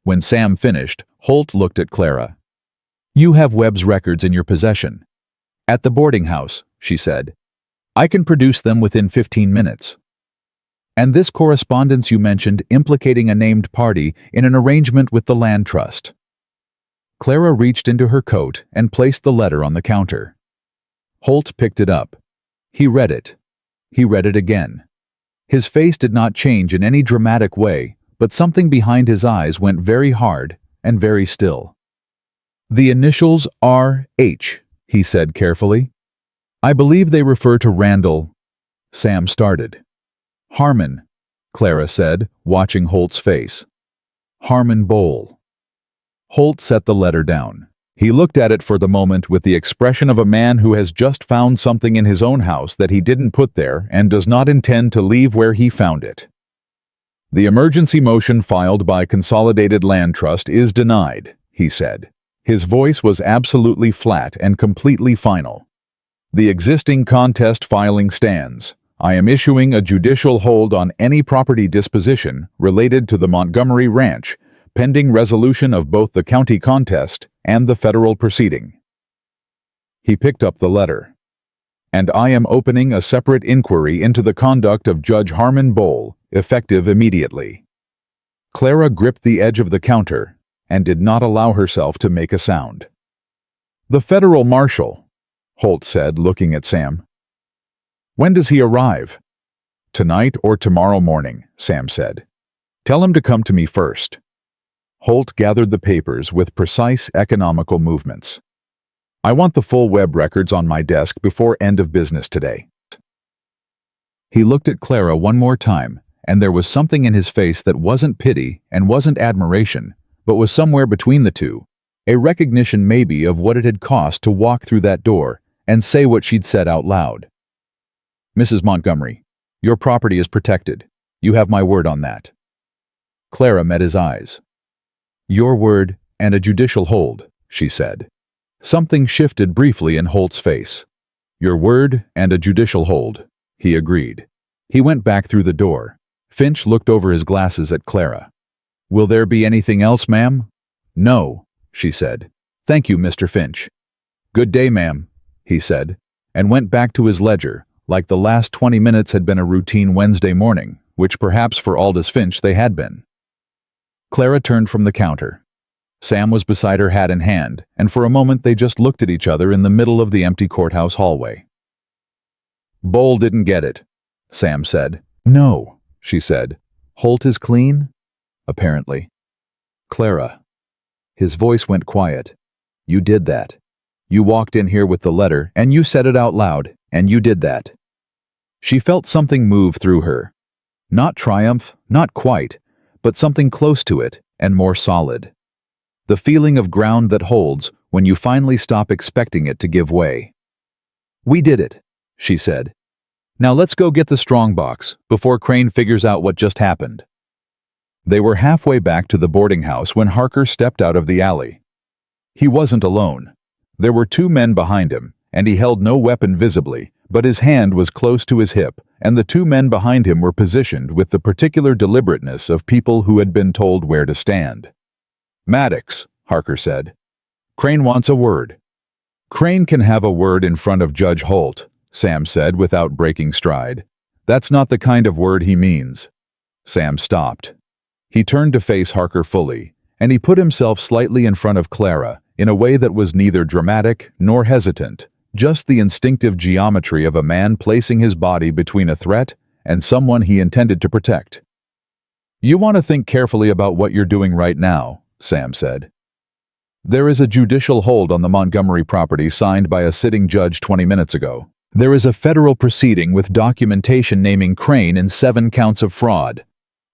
When Sam finished, Holt looked at Clara. You have Webb's records in your possession. At the boarding house, she said. I can produce them within 15 minutes. And this correspondence you mentioned implicating a named party in an arrangement with the land trust. Clara reached into her coat and placed the letter on the counter. Holt picked it up. He read it. He read it again. His face did not change in any dramatic way, but something behind his eyes went very hard and very still. The initials are H, he said carefully. I believe they refer to Randall. Sam started. Harmon, Clara said, watching Holt's face. Harmon Bowl. Holt set the letter down. He looked at it for the moment with the expression of a man who has just found something in his own house that he didn't put there and does not intend to leave where he found it. The emergency motion filed by Consolidated Land Trust is denied, he said. His voice was absolutely flat and completely final. The existing contest filing stands. I am issuing a judicial hold on any property disposition related to the Montgomery Ranch, pending resolution of both the county contest and the federal proceeding. He picked up the letter. And I am opening a separate inquiry into the conduct of Judge Harmon Bowl, effective immediately. Clara gripped the edge of the counter and did not allow herself to make a sound. The federal marshal, Holt said, looking at Sam. When does he arrive? Tonight or tomorrow morning, Sam said. Tell him to come to me first. Holt gathered the papers with precise, economical movements. I want the full Webb records on my desk before end of business today. He looked at Clara one more time, and there was something in his face that wasn't pity and wasn't admiration, but was somewhere between the two, a recognition maybe of what it had cost to walk through that door and say what she'd said out loud. Mrs. Montgomery, your property is protected. You have my word on that. Clara met his eyes. Your word and a judicial hold, she said. Something shifted briefly in Holt's face. Your word and a judicial hold, he agreed. He went back through the door. Finch looked over his glasses at Clara. Will there be anything else, ma'am? No, she said. Thank you, Mr. Finch. Good day, ma'am, he said, and went back to his ledger, like the last 20 minutes had been a routine Wednesday morning, which perhaps for Aldous Finch they had been. Clara turned from the counter. Sam was beside her, hat in hand, and for a moment they just looked at each other in the middle of the empty courthouse hallway. Bowl didn't get it, Sam said. No, she said. Holt is clean? Apparently. Clara. His voice went quiet. You did that. You walked in here with the letter, and you said it out loud, and you did that. She felt something move through her. Not triumph, not quite, but something close to it and more solid. The feeling of ground that holds when you finally stop expecting it to give way. We did it, she said. Now let's go get the strongbox before Crane figures out what just happened. They were halfway back to the boarding house when Harker stepped out of the alley. He wasn't alone. There were 2 men behind him, and he held no weapon visibly, but his hand was close to his hip, and the 2 men behind him were positioned with the particular deliberateness of people who had been told where to stand. Maddox, Harker said. Crane wants a word. Crane can have a word in front of Judge Holt, Sam said without breaking stride. That's not the kind of word he means. Sam stopped. He turned to face Harker fully, and he put himself slightly in front of Clara in a way that was neither dramatic nor hesitant, just the instinctive geometry of a man placing his body between a threat and someone he intended to protect. You want to think carefully about what you're doing right now, Sam said. There is a judicial hold on the Montgomery property signed by a sitting judge 20 minutes ago. There is a federal proceeding with documentation naming Crane in 7 counts of fraud.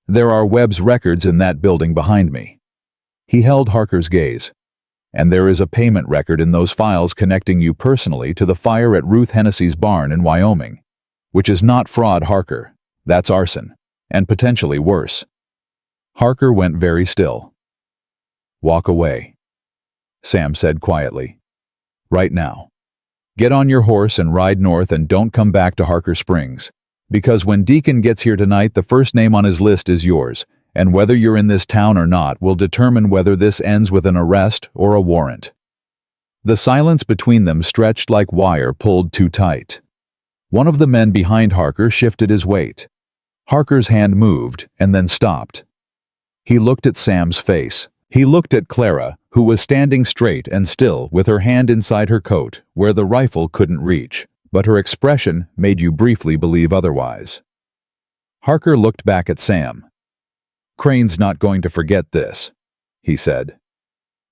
There are Webb's records in that building behind me." He held Harker's gaze. "And there is a payment record in those files connecting you personally to the fire at Ruth Hennessy's barn in Wyoming. Which is not fraud, Harker. That's arson. And potentially worse." Harker went very still. "Walk away," Sam said quietly. "Right now. Get on your horse and ride north and don't come back to Harker Springs. Because when Deacon gets here tonight, the first name on his list is yours, and whether you're in this town or not will determine whether this ends with an arrest or a warrant." The silence between them stretched like wire pulled too tight. One of the men behind Harker shifted his weight. Harker's hand moved and then stopped. He looked at Sam's face. He looked at Clara, who was standing straight and still with her hand inside her coat, where the rifle couldn't reach, but her expression made you briefly believe otherwise. Harker looked back at Sam. "Crane's not going to forget this," he said.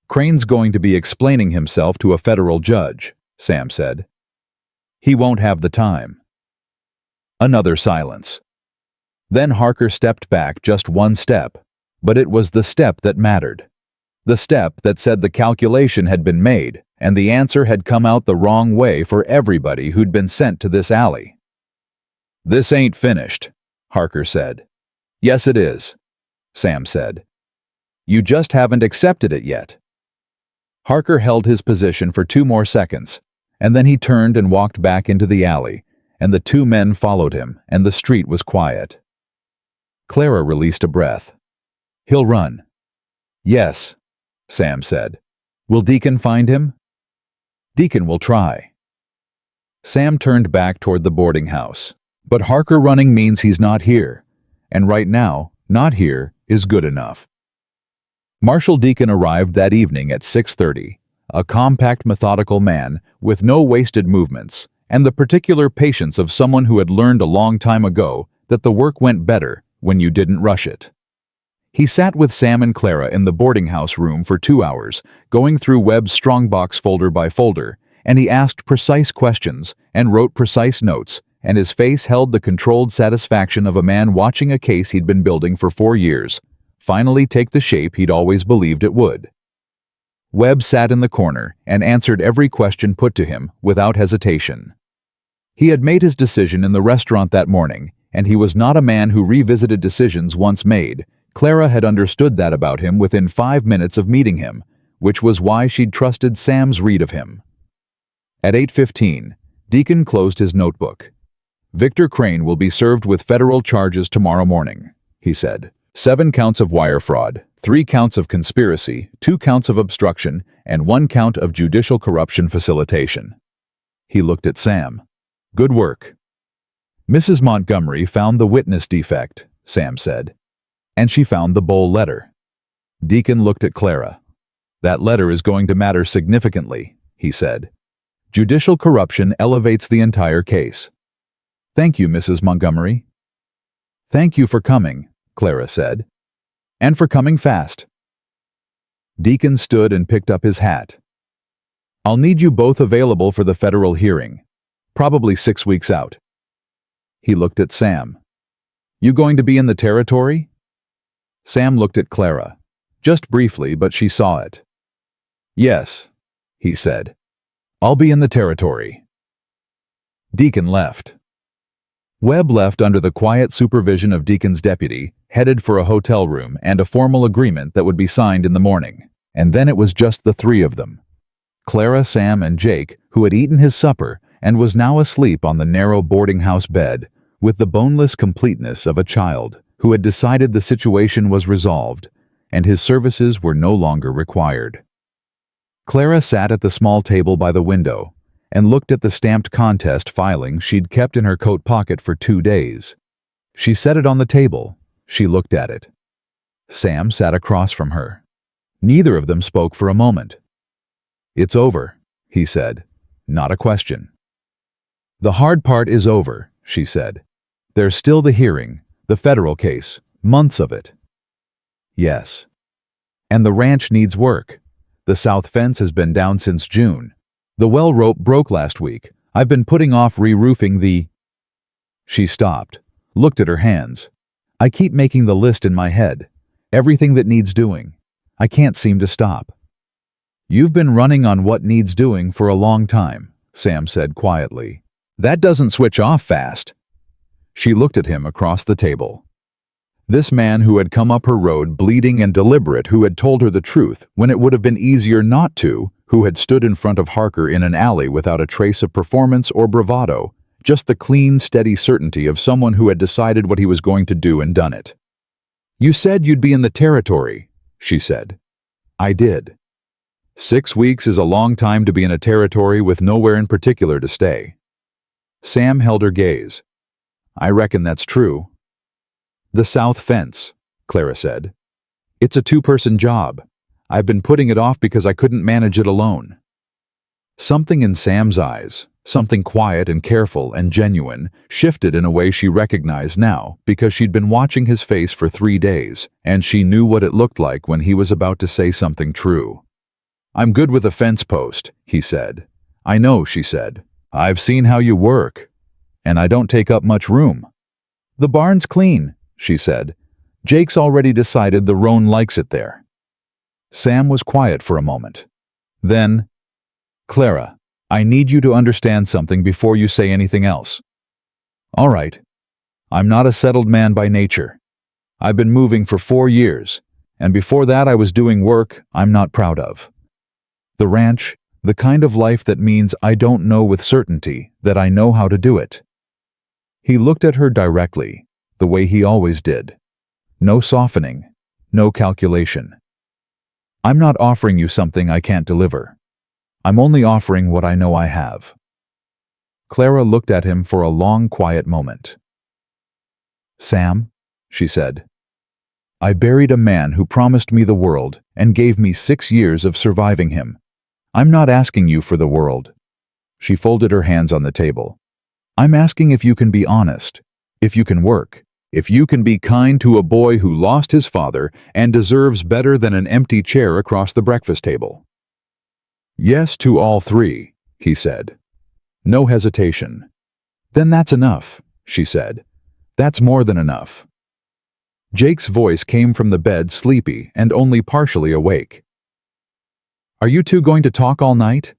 "Crane's going to be explaining himself to a federal judge," Sam said. "He won't have the time." Another silence. Then Harker stepped back just one step, but it was the step that mattered. The step that said the calculation had been made, and the answer had come out the wrong way for everybody who'd been sent to this alley. "This ain't finished," Harker said. "Yes, it is," Sam said. "You just haven't accepted it yet." Harker held his position for 2 more seconds, and then he turned and walked back into the alley, and the 2 men followed him, and the street was quiet. Clara released a breath. "He'll run." "Yes," Sam said. "Will Deacon find him?" "Deacon will try." Sam turned back toward the boarding house. But Harker running means he's not here, and right now, not here is good enough. Marshal Deacon arrived that evening at 6:30, a compact, methodical man with no wasted movements, and the particular patience of someone who had learned a long time ago that the work went better when you didn't rush it. He sat with Sam and Clara in the boarding house room for 2 hours, going through Webb's strongbox folder by folder, and he asked precise questions and wrote precise notes, and his face held the controlled satisfaction of a man watching a case he'd been building for 4 years finally take the shape he'd always believed it would. Webb sat in the corner and answered every question put to him without hesitation. He had made his decision in the restaurant that morning, and he was not a man who revisited decisions once made. Clara had understood that about him within 5 minutes of meeting him, which was why she'd trusted Sam's read of him. At 8:15, Deacon closed his notebook. "Victor Crane will be served with federal charges tomorrow morning," he said. 7 counts of wire fraud, 3 counts of conspiracy, 2 counts of obstruction, and 1 count of judicial corruption facilitation. He looked at Sam. "Good work." "Mrs. Montgomery found the witness defect," Sam said. "And she found the Bowl letter." Deacon looked at Clara. "That letter is going to matter significantly," he said. "Judicial corruption elevates the entire case." "Thank you, Mrs. Montgomery." "Thank you for coming," Clara said. "And for coming fast." Deacon stood and picked up his hat. "I'll need you both available for the federal hearing, probably 6 weeks out." He looked at Sam. "You going to be in the territory?" Sam looked at Clara. Just briefly, but she saw it. "Yes," he said. "I'll be in the territory." Deacon left. Webb left under the quiet supervision of Deacon's deputy, headed for a hotel room and a formal agreement that would be signed in the morning. And then it was just the 3 of them. Clara, Sam, and Jake, who had eaten his supper and was now asleep on the narrow boarding house bed, with the boneless completeness of a child who had decided the situation was resolved, and his services were no longer required. Clara sat at the small table by the window and looked at the stamped contest filing she'd kept in her coat pocket for 2 days. She set it on the table. She looked at it. Sam sat across from her. Neither of them spoke for a moment. "It's over," he said. Not a question. "The hard part is over," she said. "There's still the hearing, the federal case, months of it." "Yes." "And the ranch needs work. The south fence has been down since June. The well rope broke last week. I've been putting off re-roofing the—" She stopped, looked at her hands. "I keep making the list in my head. Everything that needs doing. I can't seem to stop." "You've been running on what needs doing for a long time," Sam said quietly. "That doesn't switch off fast." She looked at him across the table. This man who had come up her road bleeding and deliberate, who had told her the truth when it would have been easier not to, who had stood in front of Harker in an alley without a trace of performance or bravado, just the clean, steady certainty of someone who had decided what he was going to do and done it. "You said you'd be in the territory," she said. "I did." 6 weeks is a long time to be in a territory with nowhere in particular to stay. Sam held her gaze. "I reckon that's true." "The south fence," Clara said. "It's a 2-person job. I've been putting it off because I couldn't manage it alone." Something in Sam's eyes, something quiet and careful and genuine, shifted in a way she recognized now because she'd been watching his face for 3 days, and she knew what it looked like when he was about to say something true. "I'm good with a fence post," he said. "I know," she said. "I've seen how you work. And I don't take up much room." "The barn's clean," she said. "Jake's already decided the roan likes it there." Sam was quiet for a moment. Then, "Clara, I need you to understand something before you say anything else." "All right. I'm not a settled man by nature. I've been moving for 4 years, and before that I was doing work I'm not proud of. The ranch, the kind of life that means I don't know with certainty that I know how to do it." He looked at her directly, the way he always did. No softening, no calculation. "I'm not offering you something I can't deliver. I'm only offering what I know I have." Clara looked at him for a long, quiet moment. "Sam," she said, "I buried a man who promised me the world and gave me 6 years of surviving him. I'm not asking you for the world." She folded her hands on the table. "I'm asking if you can be honest, if you can work, if you can be kind to a boy who lost his father and deserves better than an empty chair across the breakfast table." "Yes to all 3, he said. No hesitation. "Then that's enough," she said. "That's more than enough." Jake's voice came from the bed, sleepy and only partially awake. "Are you two going to talk all night?"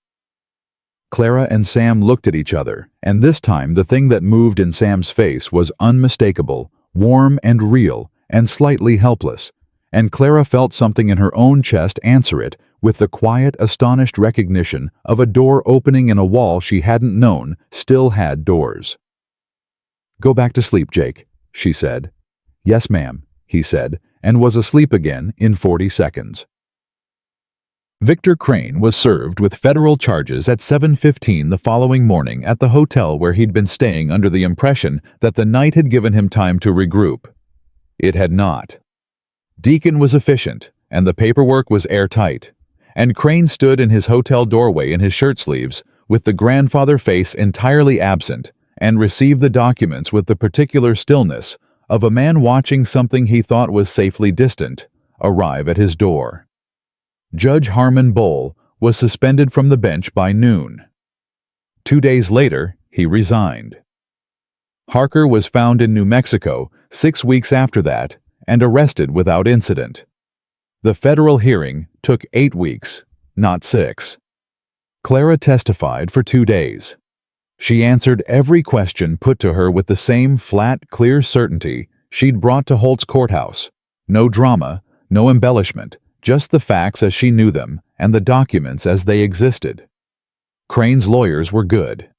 Clara and Sam looked at each other, and this time the thing that moved in Sam's face was unmistakable, warm and real, and slightly helpless, and Clara felt something in her own chest answer it with the quiet, astonished recognition of a door opening in a wall she hadn't known still had doors. "Go back to sleep, Jake," she said. "Yes, ma'am," he said, and was asleep again in 40 seconds. Victor Crane was served with federal charges at 7:15 the following morning at the hotel where he'd been staying under the impression that the night had given him time to regroup. It had not. Deacon was efficient, and the paperwork was airtight, and Crane stood in his hotel doorway in his shirt sleeves, with the grandfather face entirely absent, and received the documents with the particular stillness of a man watching something he thought was safely distant arrive at his door. Judge Harmon Bowl was suspended from the bench by noon. 2 days later, he resigned. Harker was found in New Mexico 6 weeks after that and arrested without incident. The federal hearing took 8 weeks, not 6. Clara testified for 2 days. She answered every question put to her with the same flat, clear certainty she'd brought to Holt's courthouse. No drama, no embellishment, just the facts as she knew them and the documents as they existed. Crane's lawyers were good.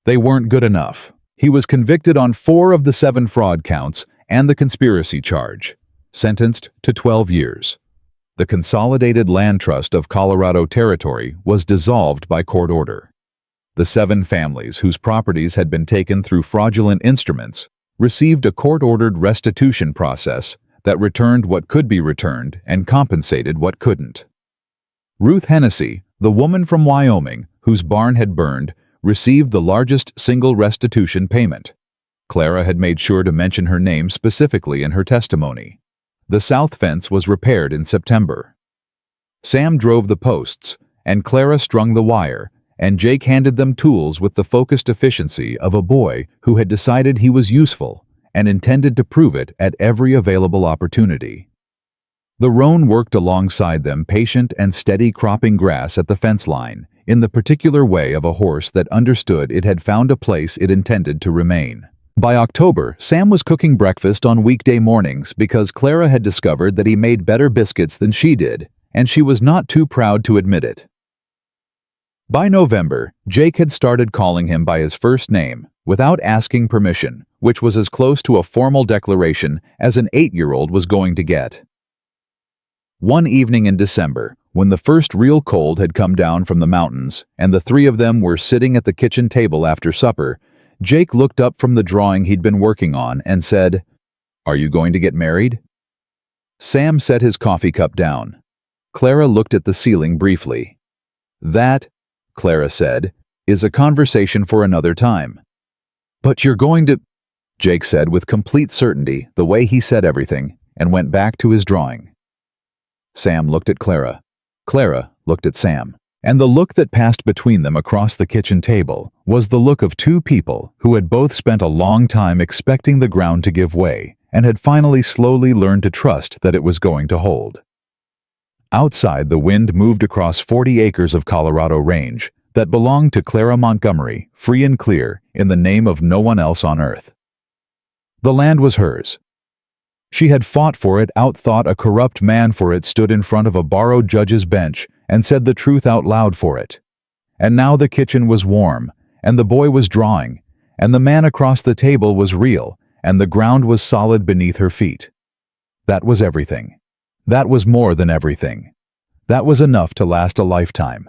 They weren't good enough. He was convicted on 4 of the 7 fraud counts and the conspiracy charge, sentenced to 12 years. The Consolidated Land Trust of Colorado Territory was dissolved by court order. The 7 families whose properties had been taken through fraudulent instruments received a court-ordered restitution process that returned what could be returned and compensated what couldn't. Ruth Hennessy, the woman from Wyoming whose barn had burned, received the largest single restitution payment. Clara had made sure to mention her name specifically in her testimony. The south fence was repaired in September. Sam drove the posts, and Clara strung the wire, and Jake handed them tools with the focused efficiency of a boy who had decided he was useful and intended to prove it at every available opportunity. The roan worked alongside them, patient and steady, cropping grass at the fence line, in the particular way of a horse that understood it had found a place it intended to remain. By October, Sam was cooking breakfast on weekday mornings because Clara had discovered that he made better biscuits than she did, and she was not too proud to admit it. By November, Jake had started calling him by his first name, without asking permission, which was as close to a formal declaration as an 8-year-old was going to get. One evening in December, when the first real cold had come down from the mountains, and the three of them were sitting at the kitchen table after supper, Jake looked up from the drawing he'd been working on and said, "Are you going to get married?" Sam set his coffee cup down. Clara looked at the ceiling briefly. "That," Clara said, "is a conversation for another time." "But you're going to," Jake said with complete certainty, the way he said everything, and went back to his drawing. Sam looked at Clara. Clara looked at Sam. And the look that passed between them across the kitchen table was the look of two people who had both spent a long time expecting the ground to give way and had finally slowly learned to trust that it was going to hold. Outside, the wind moved across 40 acres of Colorado range that belonged to Clara Montgomery, free and clear, in the name of no one else on earth. The land was hers. She had fought for it, outthought a corrupt man for it, stood in front of a borrowed judge's bench and said the truth out loud for it. And now the kitchen was warm, and the boy was drawing, and the man across the table was real, and the ground was solid beneath her feet. That was everything. That was more than everything. That was enough to last a lifetime.